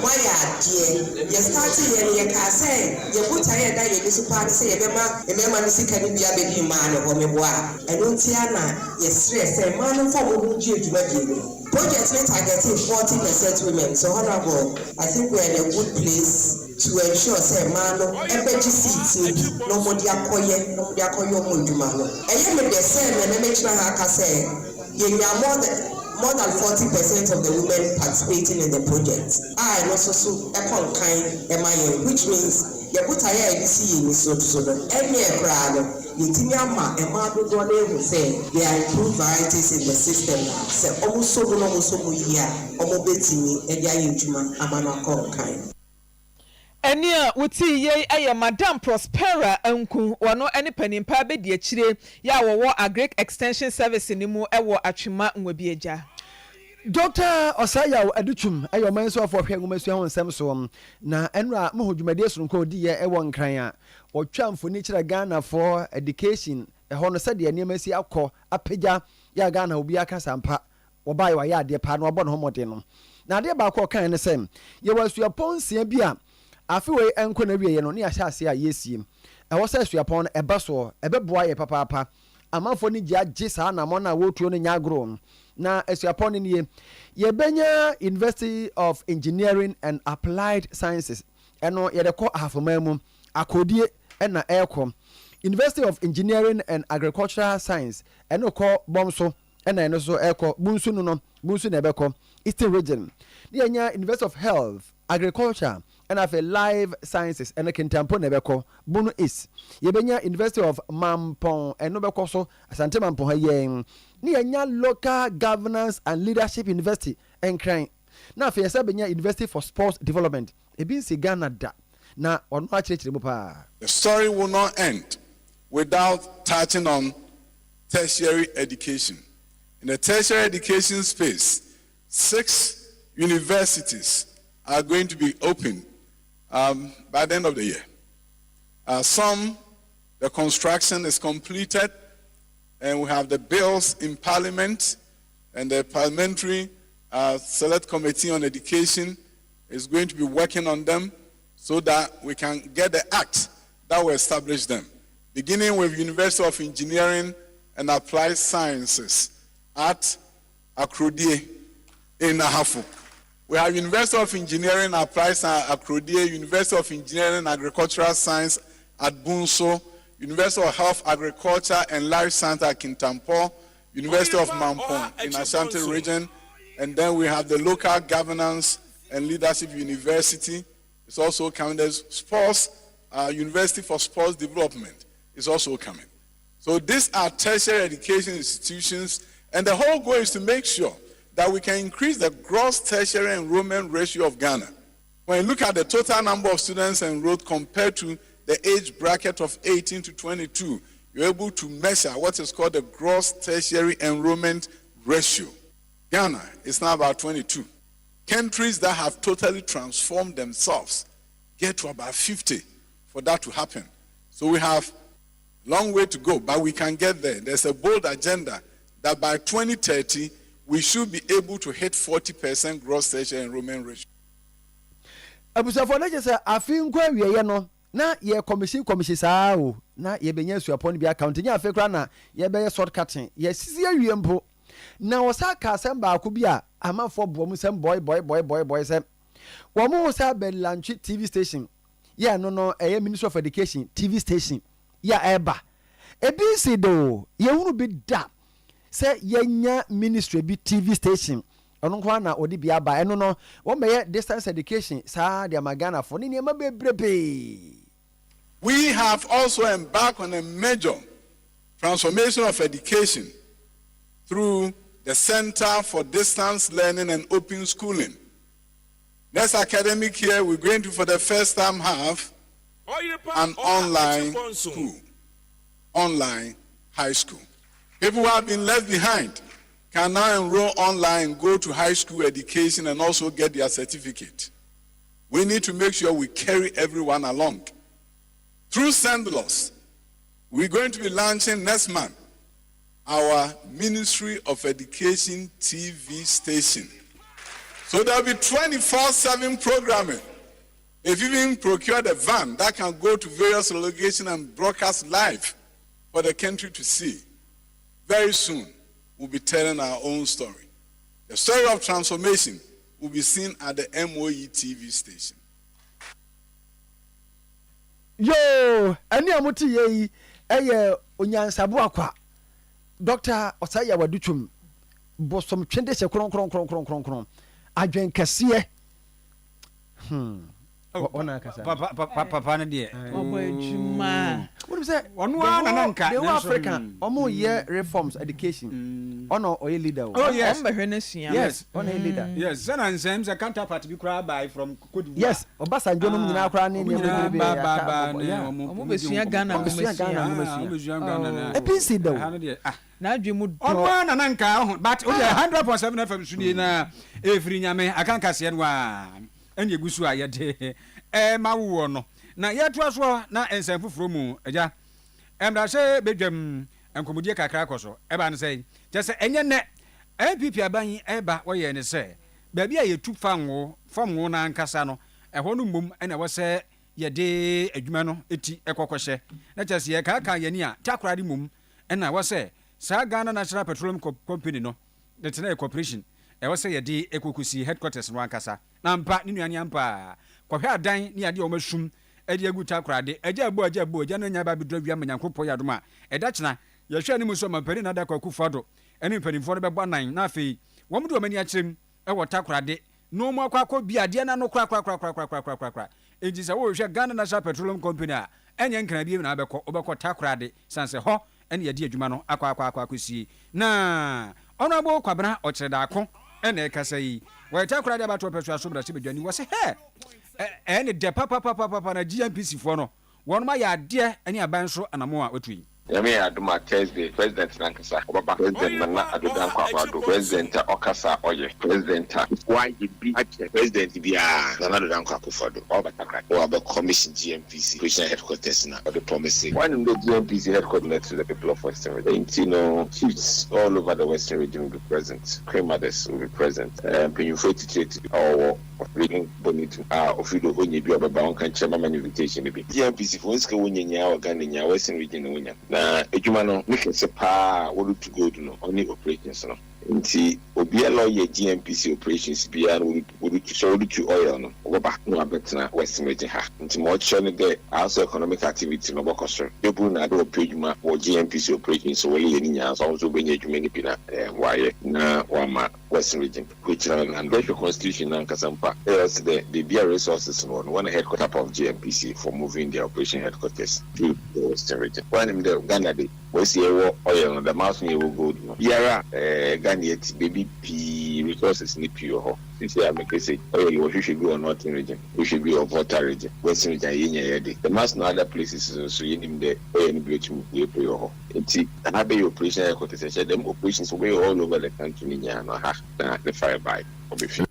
Speaker 9: moayɛ adeɛ yɛstarte yɛ no yɛkaa sɛ yɛbotaeɛ ɛda yɛni so paa ne sɛ yɛbɛma mmarima no sika no bi abɛdi mmaa no hɔ meboa a ɛno nti a na yɛserɛ sɛ mmaa no mfa mo ho gye adwuma bienu project no targeting 40% women. So honorable, I think we're in a good place to ensure say man no ebeji seats no more dia koye munduma no. Eye me the same and me try aka say you are more than 40% of the women participating in the project. I also so upon kind MIA, which means you put a see in so any crowd. Yetinyama emadu dole will say there are improved varieties in the system. Say almost so muya, almost betimi, and yajuma, amana kind.
Speaker 2: Enia wuti ye aye Madam Prospera Nku wano any Mpanin be die chire ya wo agric extension service ni mu ewo atwema nwabieja.
Speaker 3: Dr. Osaya Aduchum ayo manso afo hwe ngomasua ho nsem so na enra mo hodwumade sonko di ye ewo nkran a otwa mfoni kire Ghana for education ho no sade niam si akọ apagya ya Ghana obi aka sampa wo bai wa ya de pa no obo no homode no na de ba akọ kan ne sem ye wasuapon sia bi a afiwe enko na wiye no ne ahyase a yesiem ewo sa suapon eba so ebeboa ye papa amafo ni gye saa na mo na wotuo no nyagro na esuapon ni ye benya University of Engineering and Applied Sciences eno ye de ko afomamu akodie na eko University of Engineering and Agricultural Science eno ko bomso eno so eko bunsu no bunsu na ebeko Eastern Region ye nya University of Health Agriculture and of Life Sciences and a Kintampo Nebeko, Bunu is. Yebenya University of Mampong and Nobeko so Asante Mampong Hayeng. Nianya Local Governance and Leadership University and Crane. Now for Yesabenya University for Sports Development. Ebin Sigana da. Na on watch it.
Speaker 10: The story will not end without touching on tertiary education. In the tertiary education space, 6 universities are going to be opened by the end of the year. The construction is completed, and we have the bills in Parliament, and the Parliamentary Select Committee on Education is going to be working on them so that we can get the act that will establish them. Beginning with University of Engineering and Applied Sciences at Akrodie in Ahafo. We have University of Engineering Applied Science at Akrodie, University of Engineering and Agricultural Science at Bunso, University of Health, Agriculture and Life Science at Kintampo, University of Mampong in Ashanti region, and then we have the Local Governance and Leadership University. It's also coming. There's Sports, University for Sports Development is also coming. So these are tertiary education institutions, and the whole goal is to make sure that we can increase the gross tertiary enrollment ratio of Ghana. When you look at the total number of students enrolled compared to the age bracket of 18 to 22, you're able to measure what is called the gross tertiary enrollment ratio. Ghana is now about 22. Countries that have totally transformed themselves get to about 50 for that to happen. So we have a long way to go, but we can get there. There's a bold agenda that by 2030, we should be able to hit 40% gross tertiary enrollment ratio.
Speaker 3: Abusafo na jese afin kwa wiye no na ye commission saa o na ye benya suapon bi account nya afi kra na ye be shortcutting ye sisi awie mpo na wosa ka asem ba ko bi a amafo bo mu sem boy sem wo mu sa be launch TV station ye no Ministry of Education TV station ya eba ebi si do ye hunu bi da say yenya ministry bi TV station ono kwa na odi bia ba eno no wo meye distance education sa dia magana for ni niam bebrebe.
Speaker 10: We have also embarked on a major transformation of education through the Center for Distance Learning and Open Schooling. Next academic year, we're going to, for the first time, have an online school, online high school. People who have been left behind can now enroll online, go to high school education, and also get their certificate. We need to make sure we carry everyone along. Through Sandlos, we're going to be launching next month our Ministry of Education TV station. So there'll be 24/7 programming. If you even procure the van that can go to various locations and broadcast live for the country to see, very soon we'll be telling our own story. The story of transformation will be seen at the MOE TV station.
Speaker 3: Yo, ani amuti ye eye onyansabu akwa. Dr. Osaya Waduchum bosom twende se kron. Adwen kese. Ona kasa.
Speaker 4: Papa na de.
Speaker 2: Obejuma.
Speaker 3: What do you say?
Speaker 4: Onu na nka.
Speaker 3: The Africa, omo year reforms education. Ono oye leader.
Speaker 4: Oh yes.
Speaker 3: Yes, ono leader.
Speaker 4: Yes, Zana Nzem's a counterpart be cry by from Cote d'Ivoire.
Speaker 3: Yes, Obasanjo no nyina kra ne ne bebrebe.
Speaker 2: Omo besua Ghana mo besua.
Speaker 3: APC do.
Speaker 2: Na adwemu do.
Speaker 4: Onu na nka but 100.7 FM suni na efiri nyame akankase no a anye gusu a yede ma wo no na yeto aso na ensan fufuro mu agya emra se bedwam enkomodie kakra akoso eba ne sei tese enye ne MPP aban eba wo ye ne se ba bia yetu famwo na ankasa no eho no mbom ena wo se yede adwuma no eti ekokɔhye na tese ye kaka ye ni a takorade mum ena wo se sa Ghana National Petroleum Company no the Tertiary corporation wo se yede ekokusi headquarters no ankasa na mpa ni nuane ampa kwahwe adan ni ade o masum ade agu takorade agya na nya ba bedro wia manyankopɔ yadom a ɛda kyena yɛhwɛ ne mu so Mpanin Atenase akufado ɛne mpanimfo no bɛbɔ nan na afei wɔm de omani akyerem ɛwɔ takorade no mu akɔ bi ade na no kra enti sɛ wo hwɛ Ghana National Petroleum Company a ɛnyɛ nkran bi na wobɛkɔ takorade sanse hɔ ɛne yɛde adwuma no akɔ na ɔno kwabena ɔkyerɛ daako ɛna ɛkasa yi wɔtakorade abato pɛso aso bra se bedwani wɔ se ɛne de papa na GMPC fo no wɔn ma yɛ ade ɛne aban so anamo a watu
Speaker 11: Yami Aduma Thursday, President Nankasa, Obaba, President Mana Adodan Kwado, President Okasa Oye, President why he be President Bia, Adodan Kwado, or the Commission GMPC, Christian headquarters now, or the promising. One in the GMPC headquarters to the people of Western region. Chiefs all over the Western region will be present. Cremothers will be present. Penetrated or reading bonito, Ofido Onyebi Obaba, can chairman invitation. GMPC for Winska Winya or Ghana, Western region. Na ejuma no make se pa wo to go do no only operations no nti obi a lawyer GMPC operations bia no wo to oil no wo ba no abetena Western region ha nti mo cho ne de also economic activity no bokoso ebu na do opejuma wo GMPC operations wo ye ni nya so wo be nya ejuma ni bi na waye na wama Western region which and the constitution na kasampa is the bia resources no one headquarters of GMPC for moving their operation headquarters to the Western region when in the Ghana day we see oil the mouse me will go no yara Ghana baby p resources ni pure ho since I make say oil you should go on northern region we should be of water region Western region yenya the mass no other places so you need the oil ni be to we pure ho enti na be operation headquarters them operations we all over the country ni nya no ha na the fire by obefi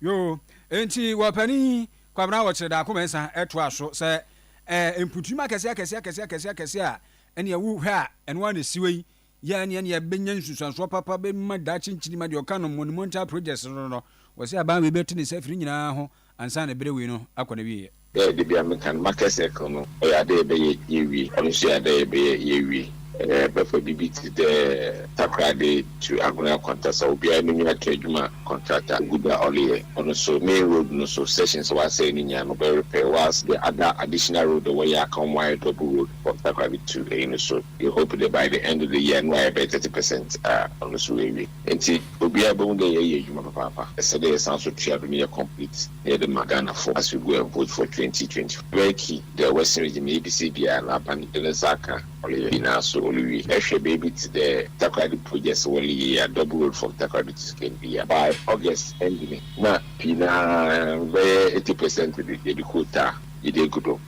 Speaker 4: yo enti wapani kwabna wo kyerɛ da komensa ɛto aso sɛ emputuma kɛse a ɛne awu hɛ a ɛno ana siwei ya ne benya nsusanso papa be ma da chinchini ma de ɔka no monumental projects no wɔ sɛ aban we bɛto ne safiri nyinaa ho ansa na berewe no akɔ na wie
Speaker 11: de bia mekan market circle no ɔyɛ ade be yewi ɔno so yɛ ade be yewi before BBT the takrade to aguna contract so be any new adwuma contractor good only on so main road no so sessions was say ni nya no be repair was the other additional road the way ya come wide double road for takrade to so you hope that by the end of the year no about 30% on so we enti obi abon dey ye adwuma papa yesterday sounds so trial me complete near the Magana for as we go and vote for 2020 very key the Western region ABC bia na pan the Saka only na so we actually baby to the takrade projects only a double road from takrade to can be by August ending na pina 80% of the quota it good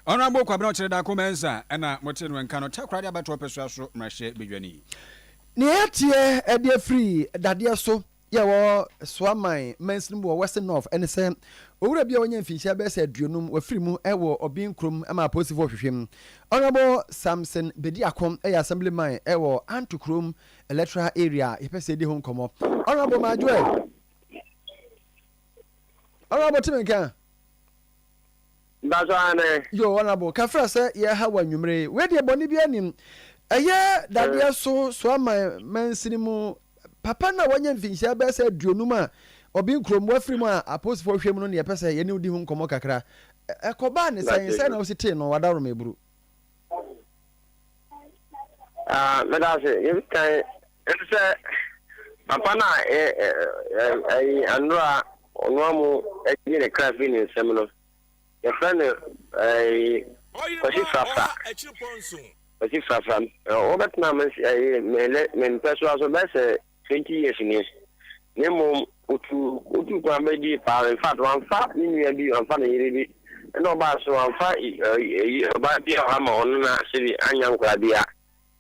Speaker 4: honorable kwabena kyerɛ da komensa ɛna mote no nka no takrade abato pɛso so mrahye bedwani
Speaker 3: ne atie ɛde free dadeɛ so ye wo swaman mainstream wo Western North and say owura bia onye mfinhyia be se aduonum wafiri mu ewo obin krom ama positive hwehwem honorable Samson Bediakom assemblyman ewo Antukrom electoral area yepese di ho nkomo honorable Majwe honorable Timenka
Speaker 1: Bazane
Speaker 3: yo honorable kafra se ye ha wanwumre we de boni bia nim eye dade so ama mansinimu papa na wanya mfinhyia be se aduonum a obin krom wafiri mu a apositive hwehwem no ne yepese ye ne udi ho nkomo kakra ekoba ne sai na osite no wadaro meburu
Speaker 1: medase yebika ese papa na anura onoamu ejine craft ni semino ya friend Oshifrafa obetna men personal so bese 20 years ni nemo utu kwa medi pa in fact one fa ni nua bi anfa na yire bi no ba so anfa ba bi ha ma onu na siri anya nkwa bia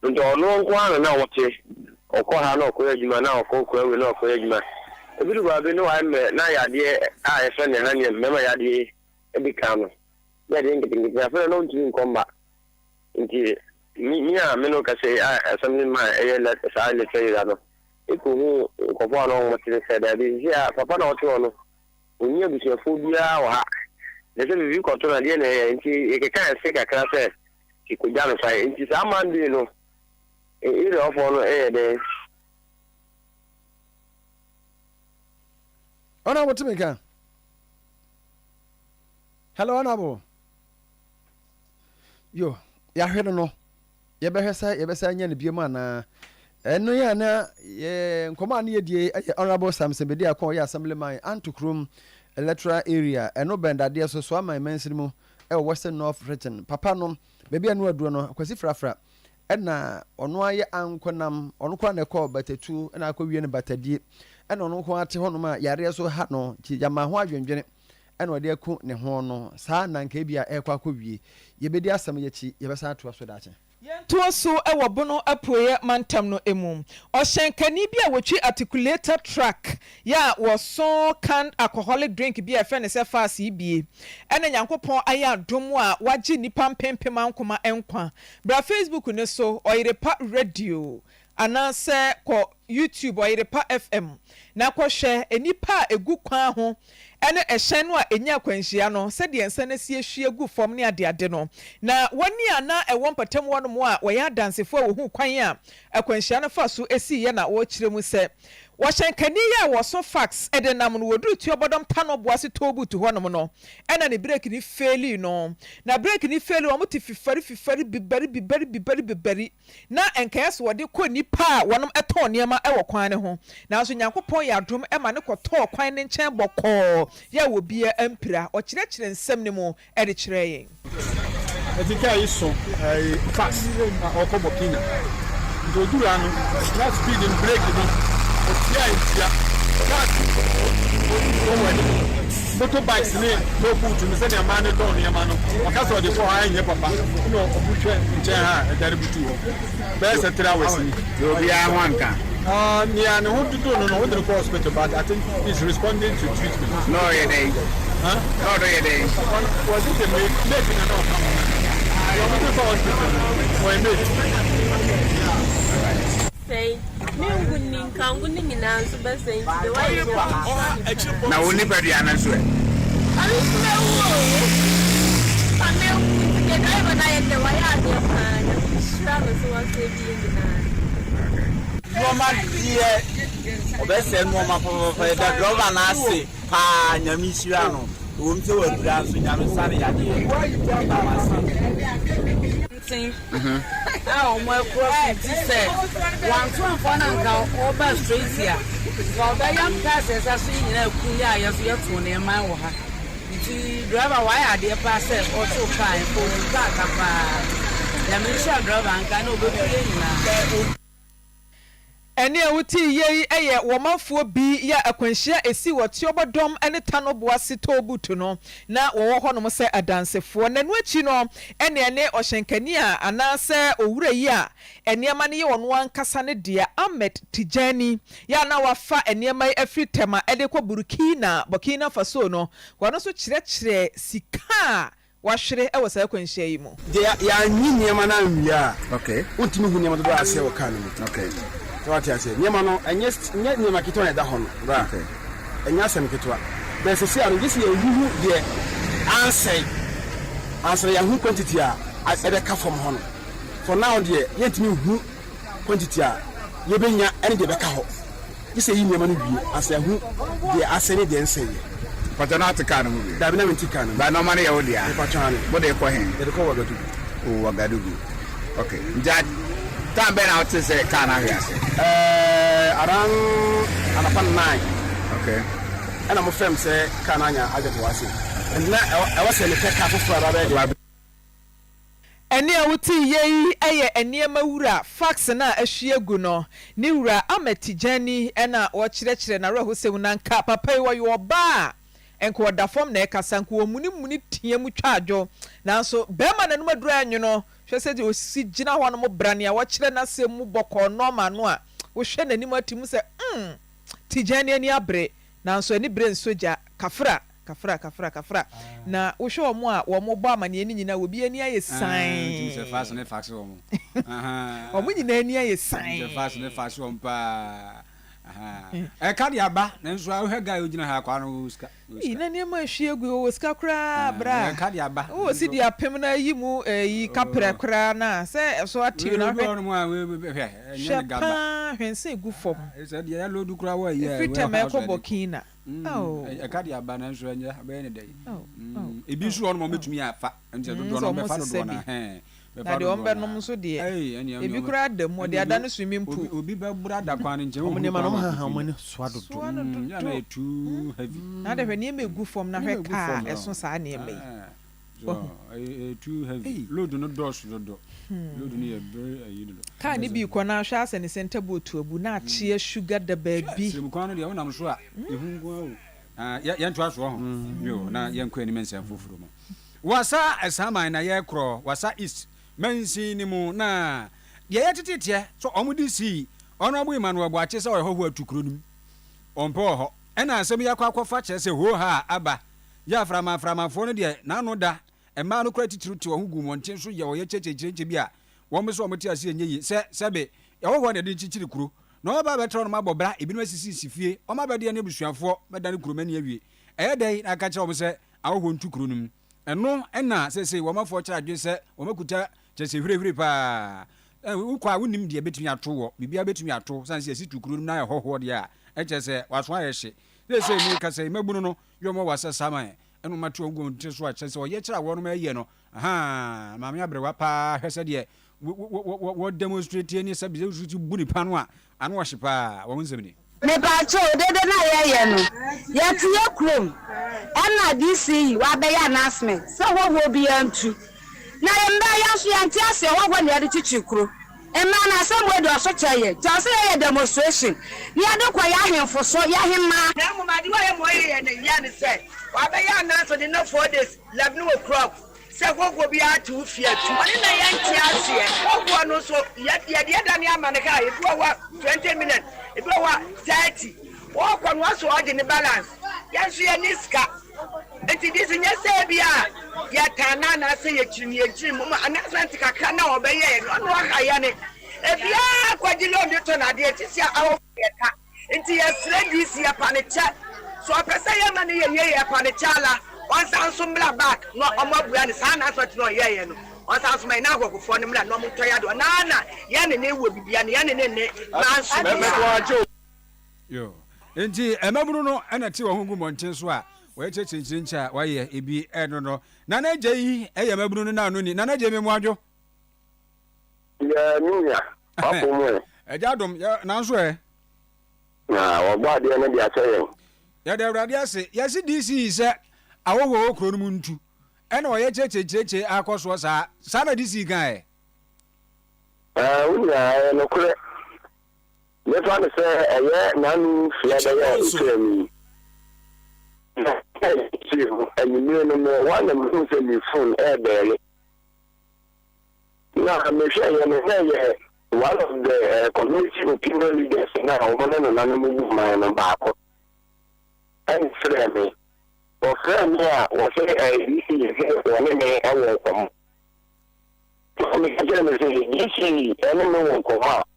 Speaker 1: ndo onu nkwa na wote okọ ha na okọ ejuma na okọ ewe na okọ ejuma ebiru ba bi no wa me na yade a efe ne ha ne mema yade ebi kanu ya de ngitingi ya fe no nti nkomba nti mi a me no ka say assembly man let sa le say that no iko ko bo no mo ti se da bi ya papa na oto no onye bi se fo bia wa le se bi ko to na de na nti e ka se ka kra se ko ja no sai nti sa man di no ire ofo no de
Speaker 3: ona motimeka hello honorable yo ya hwede no yebesa nya ne biemu na eno ya na nkoma na yedie honorable Samson Bediakom assemblyman Antukrom electoral area eno bendade so ama mansimu western north region papa no bebi anu aduro no akwasi frafra ena ono aye ankonam ono kwa na call batatu na akwawie ne batadie ena ono kwa ate hono ma yare so ha no yama ho adwendwene ena ode aku ne ho no saa na nka bia ekwa akwawie yebedi asam yechi yebesa ato aso dache
Speaker 2: yentuo so ewo bono aproye mantam no emu ohyenkani bia wotwi articulated track ya woso can alcoholic drink bia fe ne se fast bie ene nyankopon aya adom a wagye nipa mpempem ankoma enkwa bra Facebook ne so Oyerepa radio anase ko YouTube Oyerepa FM na ko hwe enipa egu kwan ho ene ehyen no a enya kwanhia no se de ensa na sie hwie gu fom ne ade no na wani ana ewon patam wono mo a woya dansefo wo hu kwan a akwanhia no fa so esi ye na wo kiremu se washenkani ya woso fax edenam no woduru tuobodom tano boase tobutu honom no ena ne break ni faili no na break ni faili wo muti fifari bibari na enkayes wode ko nipa wonom eton niema ewo kwan ne ho na so nyankopon ya dom ema ne koto kwan ne nchen bokọ ya wo bia empira o kirekire nsem ne mu ede kire yen
Speaker 12: etika iso fax okobokina doduru anu na speed in break no motorbikes ni no put me say man don ni man no okaso de for high nye papa no obuhwe nche ha edare butu ho be say 3 hours ni
Speaker 13: obi a wanka
Speaker 12: ni an who do no the hospital but I think he's responding to treatment
Speaker 13: no ye dey no do ye dey
Speaker 12: was it the make na no come you go to hospital for
Speaker 14: say me ngunni nyina nso bese nti why
Speaker 13: na woni pedi anaso e
Speaker 14: ani sure wo ame ke dai bana yende why ade pa na sure no so was e bi nyina
Speaker 15: no ma die obese no ma fa da driver na ase pa nyami sure no won se wa dura so nyame sare yade
Speaker 16: ah my cross say one two for na ga over straight here so da yam process aso nyina kunya ya so yeto ne man wo ha nti driver why ade pass o to kan for ka ka pa ya me sure driver anka na obepie nyina
Speaker 2: ɛne a wuti yei ɛyɛ wɔmanfoɔ bi ya akwanhyia esi wɔ tiobodom ɛne tanoboa sito butu no na wɔwɔ hɔ nom sɛ adansefoɔ na no akyi no ɛne ɔhyenkani a anaasɛ owura yi a ɛnneɛma no yɛ wɔn ankasa ne deɛ Ahmed Tijani ya na wafa ɛnneɛma yi afiri tema ɛde kɔ Burkina Faso no wɔn nso kyerɛkyerɛ sika wahwere ɛwɔ sɛ akwanhyia yi mu
Speaker 17: ya nyi nneɛma na nwia okay wontumi hu nneɛma dodo asɛ wɔ kan mu okay so what you say nneɛma no ɛnyɛ nneɛma ketewa na ɛda hɔ no okay ɛnyɛ asɛm ketewa bɛɛ sɛ sɛ ano gye sɛ yɛhuhu deɛ ansɛ yɛhu quantity a ɛbɛka fam hɔ no for now deɛ yɛntumi hu quantity a yɛbɛnya ɛne deɛ bɛka hɔ gye sɛ yi nneɛma no wie asɛ yɛhu deɛ asɛ ne deɛ nsɛ yɛ
Speaker 13: Pata na tika no mu.
Speaker 17: Da bi na mentika no.
Speaker 13: Ba no mane ya wodia.
Speaker 17: Patwa no.
Speaker 13: Bo de ko hen.
Speaker 17: De ko Wagadugu.
Speaker 13: Oh Wagadugu. Okay. Nja tam be na wote se ka na hwe ase.
Speaker 17: Around anapa 9.
Speaker 13: Okay.
Speaker 17: Ana mo fam se ka na anya ajeto wase. And na I was in the tech for about
Speaker 2: ɛne a wuti yei ɛyɛ ɛnneɛma wura fax na ahyia gu no ne wura Ahmed Tijani ɛna wɔkyerɛkyerɛ na reho sɛ unanka papa yi wɔyɛ ɔba enko wɔda fam na ɛkasa nko wɔmuni tia mu twadwo nanso bɛrima na numa dura anyo no hwɛ sɛ de osi gyina hɔ no mo brane a wɔkyerɛ na sɛ mu bɔkɔ nɔma no a wohwɛ n'anim atimu sɛ Tijani ani abre nanso ani bre nsoja kafra na wohwɛ omo a wo mo bɔ amane ani nyina obi ani aye san
Speaker 4: se fast ne fax wo mo
Speaker 2: omo nyina ani aye san
Speaker 4: se fast ne fax wo mpa ka dia ba na nso a wohɛ guy ogina ha kwa no ska
Speaker 2: ina ne ma hwie gu wo ska kra bra
Speaker 4: ka dia ba
Speaker 2: wo si dia pem na yi mu yi kapra kra na sɛ so ati na hwɛ
Speaker 4: no mo a hwɛ
Speaker 2: ɛnyɛ gaba hwense gu fom
Speaker 4: sɛ dia ya lodu kra wa yi
Speaker 2: Frita me ko Burkina
Speaker 4: ka dia ba na nso anya ba ne dai ebi nso no mo metumi afa nti do no me fa do na
Speaker 2: na de ombe no nso de ebi kura da mo de ada no swimming pool
Speaker 4: obi ba bura da kwan nche
Speaker 3: mo ne ma no ha mo ne swado
Speaker 4: ya na too heavy
Speaker 2: na de hwe ne megu fom na hwe ka eso saa ne me
Speaker 4: too heavy load no dos do load no ye very ayido
Speaker 2: ka ne bi ko na hwe ase ne center boat abu na achie sugar da baby
Speaker 4: sim kwan no de wonam so a ehungu ya nto aso ho yo na ye nkwa ni mensan foforo mo wasa asaman na ye kro wasa east mansi ni mu na ye yetete so omudi si ono abu Emmanuel bo ache se o ho atukuro nim ompo ho ena asem yakwa fa che se ho ha aba ya frama fo no de na no da ema no kra titiru ti ho gu monten so ye o ye checheche bi a wo me so o meti ase enye yi sebe ye ho de chichiri kuro na oba betro no mabobra ebinu asisi sifie o mabede ne busuafo medane kuro mani awie eye dai na ka che o se awo ho ntukuro nim eno ena se wo mafo kira adwe se wo makuta chese hwirehwire pa ukwa wonim de betumi ato wo bibia betumi ato sanse esi tukuru na hoho de a echese waso ayehye se ni ka se mabunu no yomo wasa saman eno mato ogun nte so achese o ye kira wo no maye no aha maame abrewa pa hwese de wo demonstrate ni se bi su buni pa no a anu wo hye pa wo nsem
Speaker 18: me ba cho dede na ye no ye tie krom na DC wa be ya announcement so wo bi antu na yemba ya so yanti ase wo ne ade chichikuro emma na asem do so cheye just ye demonstration ya de kwa ya hemfo so ya hemma na mu ma de wa ye mo ye ne ya ne se wa be ya announcement in 4 days 11 o'clock se gogo bi atu fie tu oni na yanti ase gogo no so ye de da ne amane ka ye do wa 20 minutes e do wa 30 wo kwa no so o de ne balance ya so ye niska enti disi nye se bia ya tana na se ye chiri mu announcement kakra na obeye no no aka ya ne e bia kwagilo de to na de tisia awo yeka enti ya sre disi ya panecha so pesa ya mane ye ya panechala on san so mla back no omabua ne sa na so no ye no on san so mai na agokofo ne mla no mo toya do na ya ne wo bibia ne ya ne na so
Speaker 4: yo enti emabunu no ana ti wo hungu monten so a we chechinchincha waye ebi eno no na na je yi eye mabunu no na anu ni na na je memu adwo
Speaker 1: ya nuya papo mo
Speaker 4: eja dom na nso
Speaker 1: na ogbo ade ne dia cheyen
Speaker 4: ya de awrade ase ya si DC se awowo okro no muntu ena oye chechecheche akoso sa na DC gan
Speaker 1: unya no kure me try to say nanu fia da ya and you know one of them say me phone there. Now I'm sure you one of the community opinion leaders now one and another my number and friend me. Or friend was say one may I will come. You see, anyone will come out.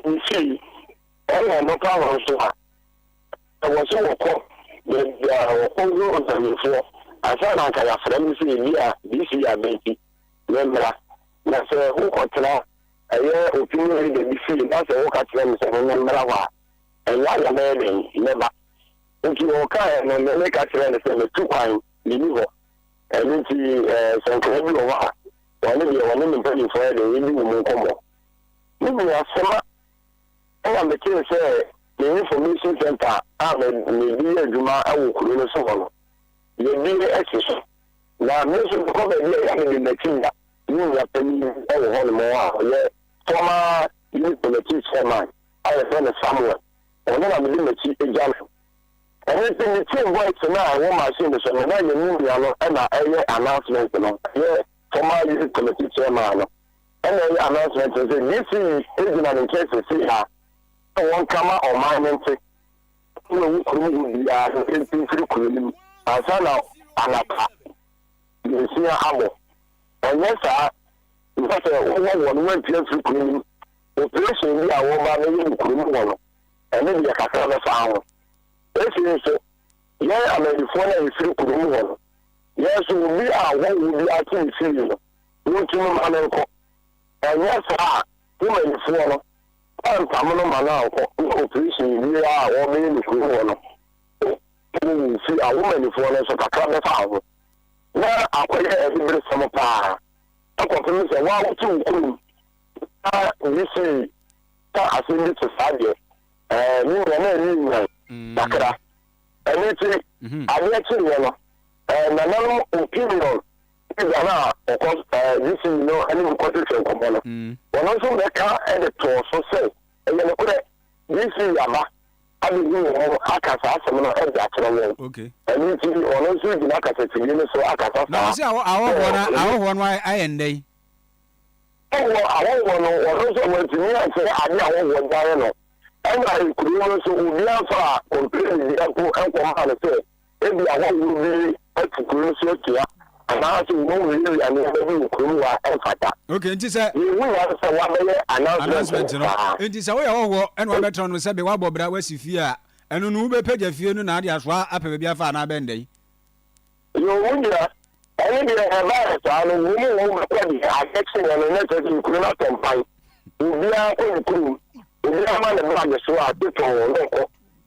Speaker 1: You see, I no problem so I was so called the over on the floor. I found out I have friends this year, baby. Remember, that's who control a year opinion the DC, that's a walk at them and remember and why a man never. If you walk and then make us run the 2 times, you and into some credit over. One of the penny for the individual come. Maybe a summer. I am the king say the information center. I may be a Juma. I will create someone. You need the access. Now, mention the comment here in the king. You are penny all more. Yeah, former youth committee chairman. I have done a somewhere. And then I'm in the chief example. And anything the team works now, I want my senior son. And I knew and I announcement. Yeah. Former youth committee chairman, and then announcement is this is in case to see her. One camera or my mentor who could be a through I found out Anaka. You see how. And yes, sir, one went through cleaning. Operation we are over the criminal, and then the Casana found. This is so. Yeah, I mean, the phone is through criminal. Yes, we are what we are to see you. No to my uncle. And yes, you may follow. I'm coming on my now. Operation, we are all in the criminal. You see a woman for us at a club of now, I quite every summer power. I confirm say, wow, too. You see, I see this society. You are not and it's I let you and another opinion is of course, this is any constitution component. When also the car and the tour so say, and then this is Yama. I mean, I can ask someone else that
Speaker 4: okay.
Speaker 1: And it's also the market, so I can
Speaker 4: now see our one why I and they.
Speaker 1: Oh, I want also went to me and say, I know what I know. And I could also be answer completely and come out and say, maybe I want to be
Speaker 4: okay, nti sɛ announcement no nti sɛ woyɛ wɔwɔ ɛna wɔbɛtɔn no sɛ be wabɔ bra wasi fie a ɛno no wobɛpagya fie no na ade asoa apɛ baabi afa na abɛndɛ
Speaker 1: yɛwonyina ɛne deɛ ɛbaɛ saa no womu bɛpɛde asection no ne sɛ sɛ nkuro no atɔmpan obiaa kɔ nkurom obiaa ma ne baage so a tetɔn no nkɔ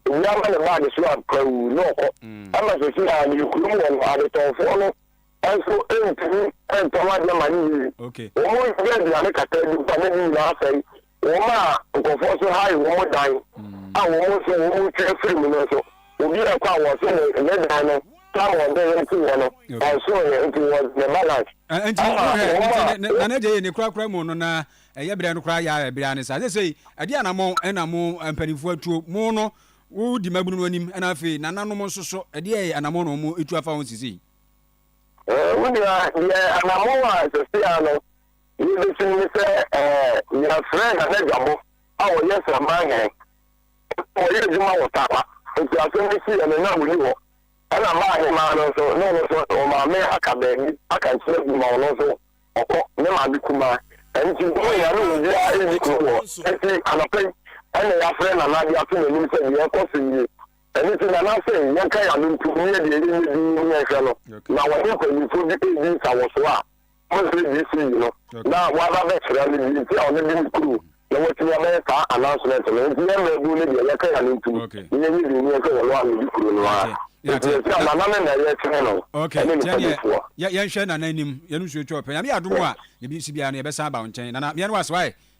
Speaker 1: obiaa ma ne baage so a prawu no nkɔ ama sɛ si a ne kurom wɔ no adetɔnfoɔ no ɛnso ɛntumi ɛntɔma de ma ne yiri wɔn yɛ aduane kata bi ba ne nyinaa afɛn wɔn a nkɔfoɔ so ha yi wɔn dan a wɔn so wɔn twɛ firi mu no so obi ɛkɔ a wɔn so ne dan no saa wɔn bɛ yɛn ti wɔ no ɛnso yɛ nti wɔn ne balance.
Speaker 4: nti na ne gye yɛ ne kurakura mu no na ɛyɛ bere no kura yɛ bere ane saa sɛ ɛde anamɔ ɛna mo mpanimfoɔ atuo mo no wodi mabunu no anim ɛna afei nananom nso so ɛde yɛ anamɔ no mo etu afa wɔn sisi.
Speaker 1: Wúni ànàmọ́ wa ṣẹ̀ṣẹ̀ àná níbi tí ní sẹ́ yàtúrẹ́ ìdánẹ́gbàmọ́ àwọn yẹn sọ̀rọ̀ máa yẹn wọ́n yẹ ìdúmọ̀ wọ̀ tàpá ètò àfẹ́mísì ẹ̀mí náà wòlí wọ̀ ẹ̀nà máa yẹn máa lọ sọ náà lọ sọ ọmọ àmì àkàbẹ̀ẹ́ni àkànṣẹ́ ìgbìmọ̀ ọ̀nà sọ ọkọ ní màá bí kuma ẹni tí wọ́n yà ní ìdí ayé kò wọ̀ ẹtì ànàpẹ́ ẹnì yàfẹ́ nàná bí atúmọ̀ ní sẹ́ yẹn kọ́ sí yìí ẹni tí nana sẹ yẹn ká yàrá ntu ní ẹdí ẹdí ẹdí ní ẹhwẹ no na wọn yẹ kọnyìnfo bí ẹdí nsàwọsọ a wọn sì di sí yìí no na wọn bá bẹ kyerẹ ní bí tí àwọn ẹbí ní kúrò na wọn ti wọn bẹ saa announcement no nti yẹn mẹ ẹbí ní bí ẹyẹ ká yàrá ntu ní ẹni bí ní ẹkọ wọn lọ àmì bí kúrò ní wa nti ẹsẹ ànàmọ ní ẹyẹ kyerẹ no ẹni nípa bí fọ.
Speaker 4: yẹn hwẹ nana anim yẹn nso etwa ọpẹ yàrá adumu a ebi si bia no yẹbẹ san ba nkyɛn nana yẹn wá sọ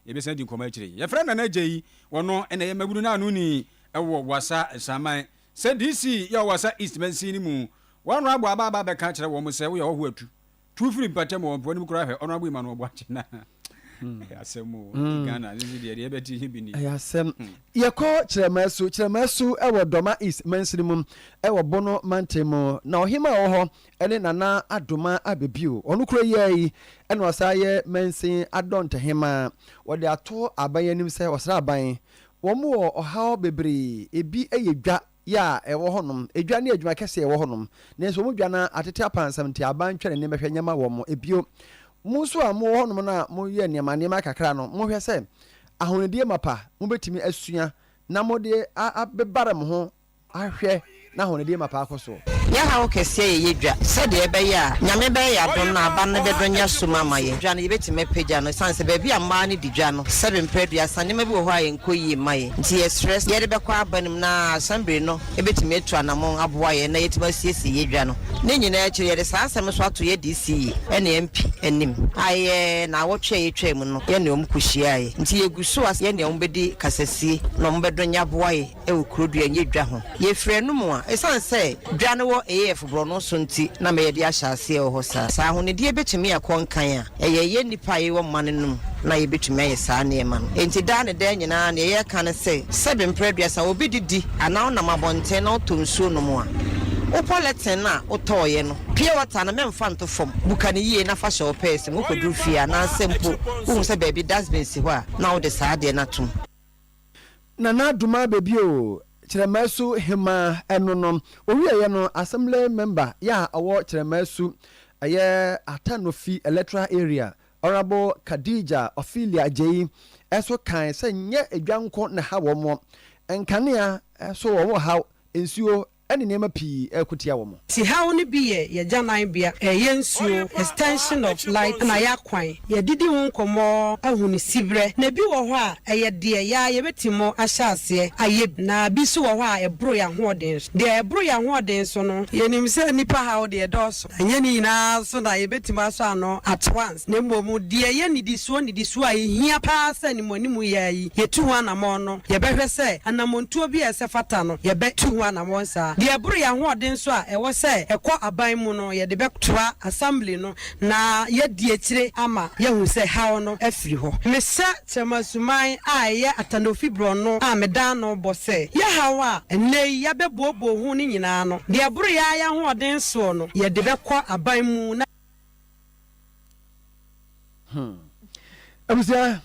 Speaker 4: yẹbẹ san di nkɔmɔ akyire yẹfrɛ nana agye yi wɔn ɛna yɛ mabunu n'anu ni ɛwɔ wasa nsaman sɛ dc yɛ wasa east mansi ni mu wɔn no abɔ aba bɛka kyerɛ wɔn sɛ woyɛ ɔho atu tu firi mpakyɛ mu wɔn mpɔ ne mu kura hwɛ ɔno abo ima no ɔbɔ akyi na asɛm Ghana this is the ebeti hibini
Speaker 3: ayasɛm yɛkɔ kyerɛmasu ɛwɔ Dɔma East mansinimum ɛwɔ Bono Mantemu na ɔhema wɔ hɔ ɛne Nana Adoma abebio ɔno kuro yi ɛna ɔsaayɛ mansin adɔntehema wɔde ato aban anim sɛ ɔsra aban wɔn wɔ ɔhaw bebree ebi ɛyɛ dwa ya ɛwɔ hɔnom edwa ne adwuma kɛse ɛwɔ hɔnom nanso wɔn dwa na atete apansam te aban twɛn ne mɛhwɛ nyama wɔ mo ebio mo nso a mo wɔ hɔnom na mo yɛ nneɛma kakra no mo hwɛ sɛ ahonedie mapa mo betumi asua na mo de abebara mo ho ahwɛ na ahonedie mapa akɔ so
Speaker 19: ya ha wo kese ye dwa se de ebe ya nyame be ya don na aba ne bedo nya suma maye dwa no yebetime pagya no sanse ba bia ma ne di dwa no sebe mpredua sanema bi wo ho aye nkoyi maye nti ye stress ye de be kwa abanim na assembly no ebetime etu anamon aboa ye na yetima siesie ye dwa no ne nyina ya kire ye de saa asem so ato ye DC ene MP anim aye na wo twa ye twam no ye ne omkuhia ye nti ye guso as ye ne ombedi kasasie no ombedo nya aboa ye e wo kurodua nye dwa ho ye frɛ no mu a esanse dwa no AF Brono Sunti na me yedi ahyase ho sa ahonedie betumi akonkan a ye nipa ye wo manenum na ye betumi aye saa ne ma no enti da ne da nyina na ye ka ne se sebe mpredua sa obi didi ana na mabonten na otonsuo no mu a o politin na otoye no pure water na memfa nto fom buka ne yie na fa hye opese mo kodru fia na sempo hu se baby dustbin si ho a na wo de saa de na tum
Speaker 3: Nana Adoma bebio Chiremasu hima enonom owiye no assembly member ya awo Chiremasu aye Atanofi electoral area Honorable Khadija Ophelia J eso kan se nye edwanko na ha wo mo enkanea eso wo ha ensuo ene nema pii ekutia wo mo
Speaker 16: si ha woni bi ye janan bia yensuo extension of light na yakwan ye didi hu nkomo ahuni sibre na bi wo ho a ye de ya ye betimo ahyase aye na bi so wo ho a ebro ya hoden de ebro ya hoden so no ye nim se nipa ha wo de doso anya ni na so na ye betimo aso ano at once na mbomu de ye nidi so a hia pa sa ni monimu ya yi ye tu ho anamo no ye behwe se anamontuo bi ese fata no ye be tu ho anamo sa de eburu ya hoden so a ewo se ekọ aban mu no ye de bektoa assembly no na ye di akire ama ye hu se hawo no afiri ho mesa chamasuman a ye Atanofi Brono a medan no bo se ye hawo a ene ya bebobo hu ni nyina no de eburu ya hoden so no ye de bekọ aban mu na
Speaker 3: abusia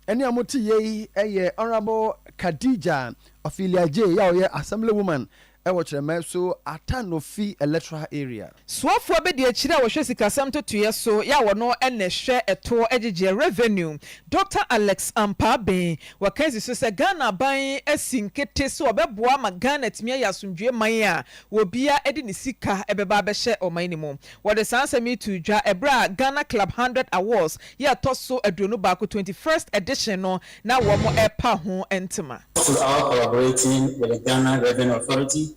Speaker 3: eni amoti ye eye Honorable Khadija Ophelia J ya ye assembly woman ewo Chiremasu Atanofi electoral area
Speaker 2: Swafo be de akire a wo hwe sikasam totoye so ya wo no ene hwe eto egege revenue Dr. Alex Ampaben wakanzi so se Ghana ban asinkete so obeboa ma Ghana timia ya asundwe man a wo bia edi ne sika ebeba be hye oman ni mu wo de sansami to dwa ebra Ghana Club 100 Awards ya toso aduonu ba ko 21st edition no na wo mo epa ho entema
Speaker 20: to our collaborating with the Ghana Revenue Authority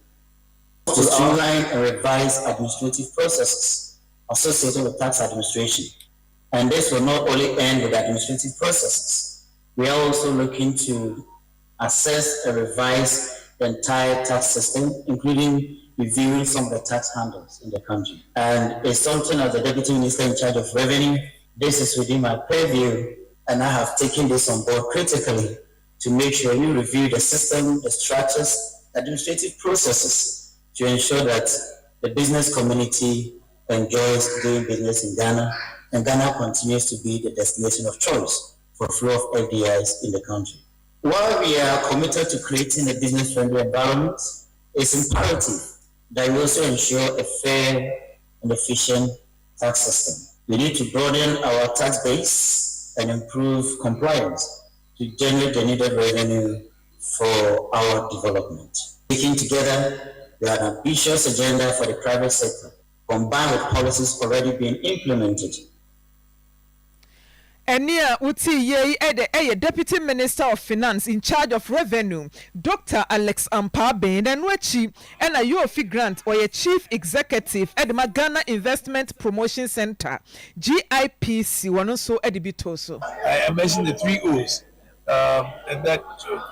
Speaker 20: to streamline and revise administrative processes associated with tax administration. And this will not only end with administrative processes. We are also looking to assess and revise the entire tax system, including reviewing some of the tax handles in the country. And it's something as the Deputy Minister in charge of Revenue, this is within my purview, and I have taken this on board critically to make sure you review the system, the structures, administrative processes to ensure that the business community enjoys doing business in Ghana, and Ghana continues to be the destination of choice for flow of FDIs in the country. While we are committed to creating a business-friendly environment, it's imperative that we also ensure a fair and efficient tax system. We need to broaden our tax base and improve compliance to generate the needed revenue for our development. Taking together, we have an ambitious agenda for the private sector, combined with policies already being implemented.
Speaker 2: Enia uti ye ede Deputy Minister of Finance in charge of Revenue, Dr. Alex Ampaben, and Wechi, and a UOFI grant or a Chief Executive at the Ghana Investment Promotion Center, GIPC, one also edibitoso.
Speaker 21: I mentioned the 3 O's, and that,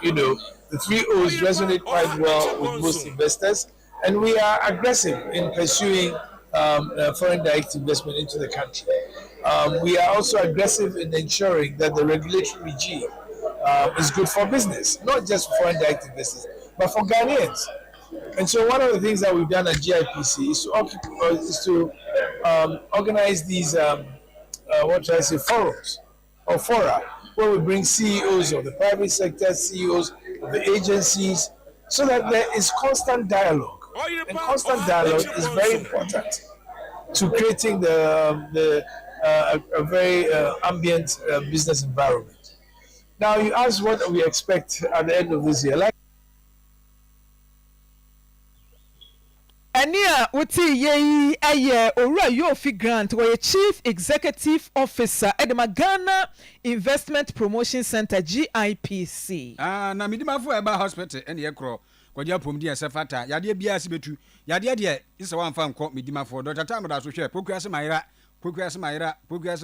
Speaker 21: the 3 O's resonate quite well with most investors, and we are aggressive in pursuing foreign direct investment into the country. we are also aggressive in ensuring that the regulatory regime is good for business, not just for foreign direct investors, but for Ghanaians. And so one of the things that we've done at GIPC is to organize these, forums or fora, where we bring CEOs of the private sector, CEOs of the agencies, so that there is constant dialogue. And constant dialogue is very important to creating a very ambient business environment. Now, you asked what we expect at the end of this year.
Speaker 2: Ania uti yei aye owura Yofi Grant were Chief Executive Officer at the Ghana Investment Promotion Center GIPC.
Speaker 4: Na midima fu eba hospital ene ye kro kwaja pom di asefata yade bia se betu yade de isa wan fa nko midima fu Dr. Tamada so hwe pokuase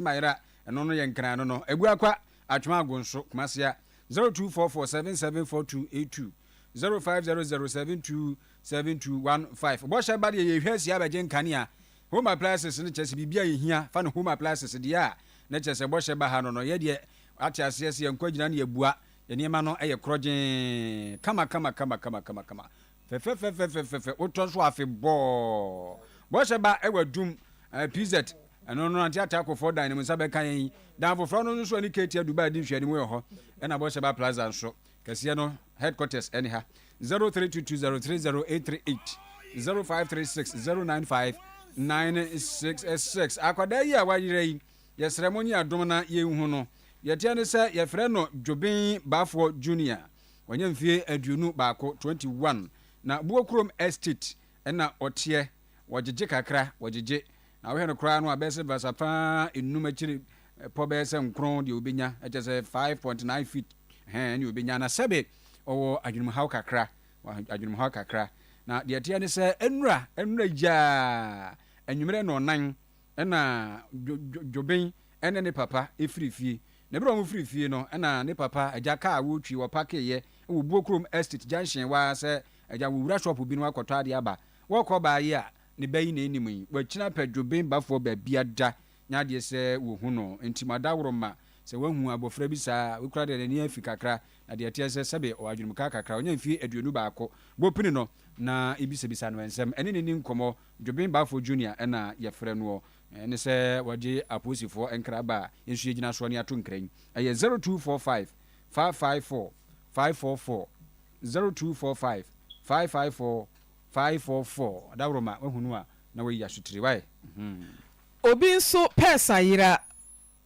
Speaker 4: mayira eno no ye nkran no egu akwa atwema agonso kumasia 0244774282 0500727215 Bosha bade ye hwesi abaje nkania home appliances ne chese bibia ye hia fa no home appliances de a na chese bosha ba ha no ye de ati asese ye nkwagina na ye bua ye niema no eye krogen kama fe otonso afi bo bosha ba ewadum PZ eno no anti attack for dan ne musabe kan yin dan foforo no so ni ketia Dubai di hwani mu ho e na bosha ba plaza nso kase no headquarters anyhow 0322030838 0536095966 akwada yi awayire yi yesremoni adom na yehu no yetia ne se yefre no Dwobin Bafo Junior wanya mfie aduonu baako 21 na Buokrom Estate na otie wagege kakra wagege na we no kra no abese basapa enum akiri pobese nkron de obenya echese 5.9 feet ni obenya na sebe owo adwunum haw kakra na de atia ne se enura ja anwumere no nan na Dwobin ene ne papa efirifie na bro mu firifie no na ne papa aja ka awotwi wo pakeye wo Buokrom Estate junction wa se aja wo wura shop bi no akotɔ ade aba wo kɔ ba yi a ne bayi na enimu yi wa kina pa Dwobin Bafo ba bia da nya de se wo hu no ntimada woroma se wahu abofra bi saa we kura de ne afi kakra na de atia se sebe o adwunum kakra onya mfi aduonu baako bopini no na ibisebisa no ensem ene ne nkomo Dwobin Bafo Junior na yefre no ene se wage aposifo enkraba yensu yegina so ne ato nkran eye 0245 554 544 0245 554 544 dawroma wahunu a na we yasutiri wai
Speaker 2: obi nso pesa yira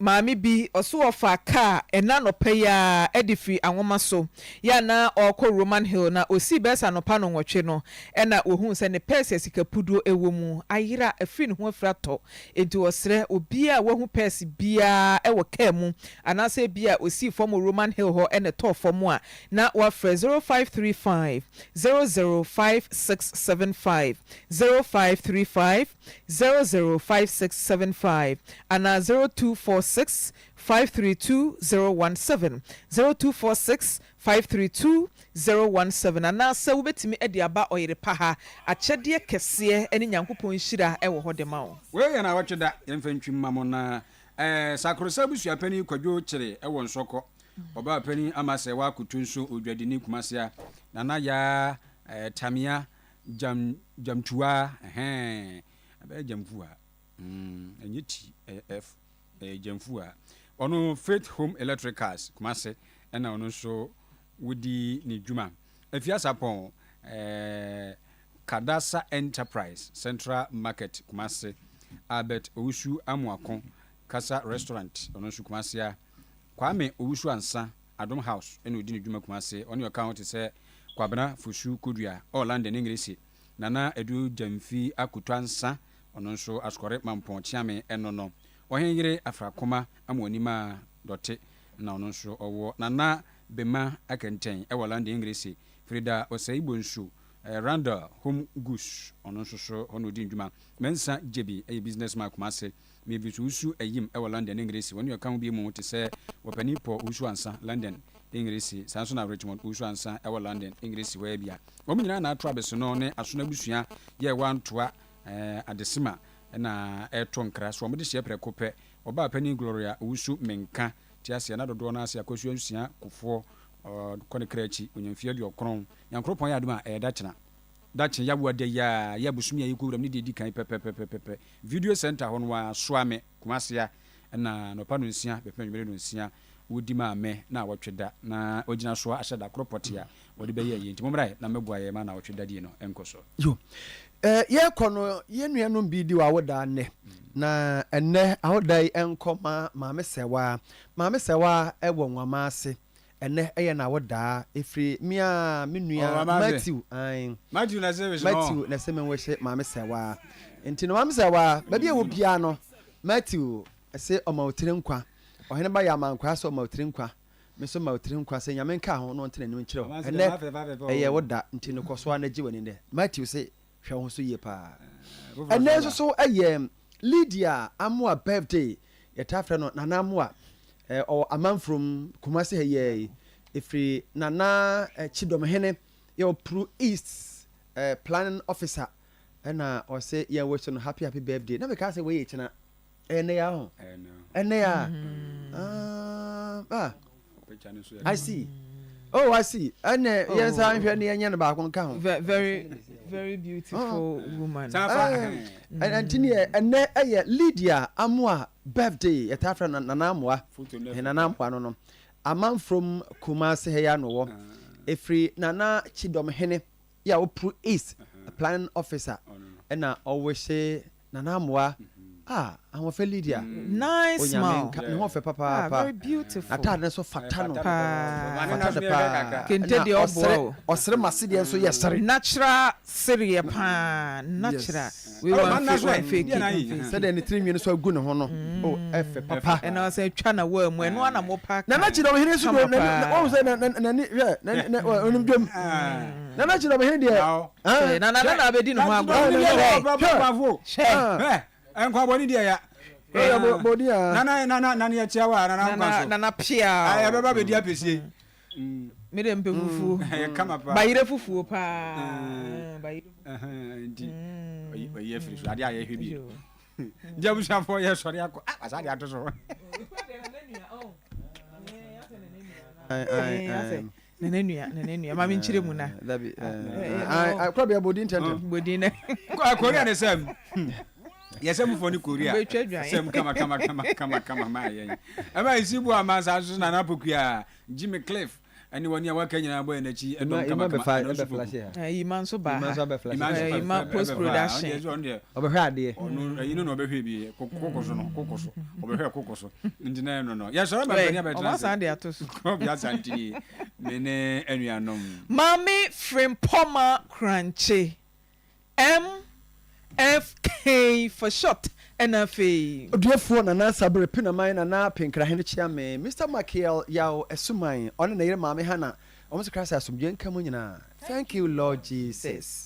Speaker 2: maami bi oso ofa car ena no peya edifi anwoma so ya na okọ Roman Hill na osi besa no pa no nwotwe no ena ohun se ne pesa sikapudo ewo mu ayira afiri ne ho afrato enti osre obi a wahu pesa bia ewo car mu anase bia osi form Roman Hill ho ene to form a na wa 0535 005675 0535 005675 ana 0246 532017 0246 532017 ana se wobetimi edi aba Oyerepa ha akyede kese ene nyankopon hira ewo ho de ma wo
Speaker 4: we na watweda yemfantwim mamo na sakrosa busua pani kwadwo kire ewo nsoko oba pani amase wa kutunso odwadini kumasia na ya tamia jamtua abe jamfua enyeti f jamfua ono Faith Home Electricals kumase na ono so wudi ni djuma afiasa pon Kadasa Enterprise Central Market kumase Albert Owusu Amuakon Kasa Restaurant ono so kumase a Kwame Owusu Ansa Adom House ene odi ni djuma kumase ono account se Kwabena Fusu Kodua Orlando English nana edu jamfi akutwansa ono so askore mampon chiame eno no ohenyere afrakoma amonima dote na ono so owo nana bema akenten e Orlando English Frida Osaibo nso Randa Home Goods ono so ono di ndwuma mensa jebi e businessman kumase me bisu usu ayim e Orlando English woni okan bi mu te se wopani po usu ansa London English sanso na Richmond usu ansa e London English we bia omunyina na atro abeso no ne asona busua ye wantoa adesima na eto nkra so mo de hye preko pe oba Mpanin Gloria wusu menka tiasia na dodo na asia kwasu ansia kofo kone krachi onyamfie de okron yankropon ya aduma dachena dache yawo de ya busumi ayi kuwram ni de kan pepepepepe video center hono wa soame kumasia na no pano nsia bepenwere no nsia wodi ma me na wotweda na ogina so ahyeda kropot ya wodi be ye nti momra na megwa ye ma na wotweda die no enkoso
Speaker 3: yo ye kono ye nuanom bi di wa woda ne na enne awodai enkoma maame sewa ewo nwama ase enne eye na woda efri mia menua Matthew na se me wohye maame sewa enti no maame sewa ba bia wo bia no Matthew ese omawtire nkwa ohene ba ya mankwa so omawtire nkwa me so mawtire nkwa se nyame nka ho no ntene nim kire ho enne eye woda enti no koso anaji woni ne Matthew se hwe ho so ye pa enne so eye Lydia amua birthday yetafre no nana amua o amanfrom Kumasi heye ifri nana Chidomhene your Pro East planning officer na o say ye wish no happy birthday na because say we chena ene ya ho ene ya I see. Oh, I see. And yes, I'm here near the back on count.
Speaker 2: Very, very beautiful woman.
Speaker 3: And Lydia Amwa birthday at Afra Nanamwa and Anampa. A man from Kumasi Hayano, a free Nana Chidomhene, ya Pro East, a planning officer, and I always say Nanamwa. I'm a Lydia.
Speaker 2: Nice man.
Speaker 3: Papa.
Speaker 2: Very beautiful.
Speaker 3: Atana so fatano.
Speaker 2: Kente obo.
Speaker 3: Osre masidi so yes sorry.
Speaker 2: Natural Syria pa. Natural. We want fake.
Speaker 3: Said any 3 minutes so good no no. Oh, F papa.
Speaker 2: And I say chana worm when one am pack.
Speaker 3: Na na chiro hene so na say na onum dwom. Na na chiro hene dia.
Speaker 2: Na abedi no ho agbo.
Speaker 4: Enkwa boni dia ya
Speaker 3: boni ya
Speaker 4: nana ya chiawa
Speaker 2: nana pia
Speaker 4: ay beba be dia pesie
Speaker 2: me dem pe fufu
Speaker 4: kama pa
Speaker 2: bayire fufu pa bayire
Speaker 4: ndi oye free so ade aye hwebi dia bu shafo ye sori akọ asade atoso
Speaker 2: nenenua mama nchire mu na
Speaker 3: dabi I probably bodi intend
Speaker 2: bodi na
Speaker 4: Korea the same yesem for ni Korea same kama ma yen aba isibu amasa so na napokua Jimmy Cliff ani woni awaka nyina boy na chi edom kama
Speaker 2: iman so ba iman post production
Speaker 3: obehwe ade
Speaker 4: onu yinu no obehwe bi kokoso obehwe kokoso ndina no ya so ba banya betra
Speaker 2: o ma ade atoso
Speaker 4: ko bia santini mene anuanom
Speaker 2: mami Frimpoma Crunchy MFK for short NFA.
Speaker 3: Oduefo na na sabre pina mai na na penkra hene chia me Mr. Michael yaw esuman on na yire mame hana omo se krasa asomdwe nka mo nyina. Thank you Lord Jesus.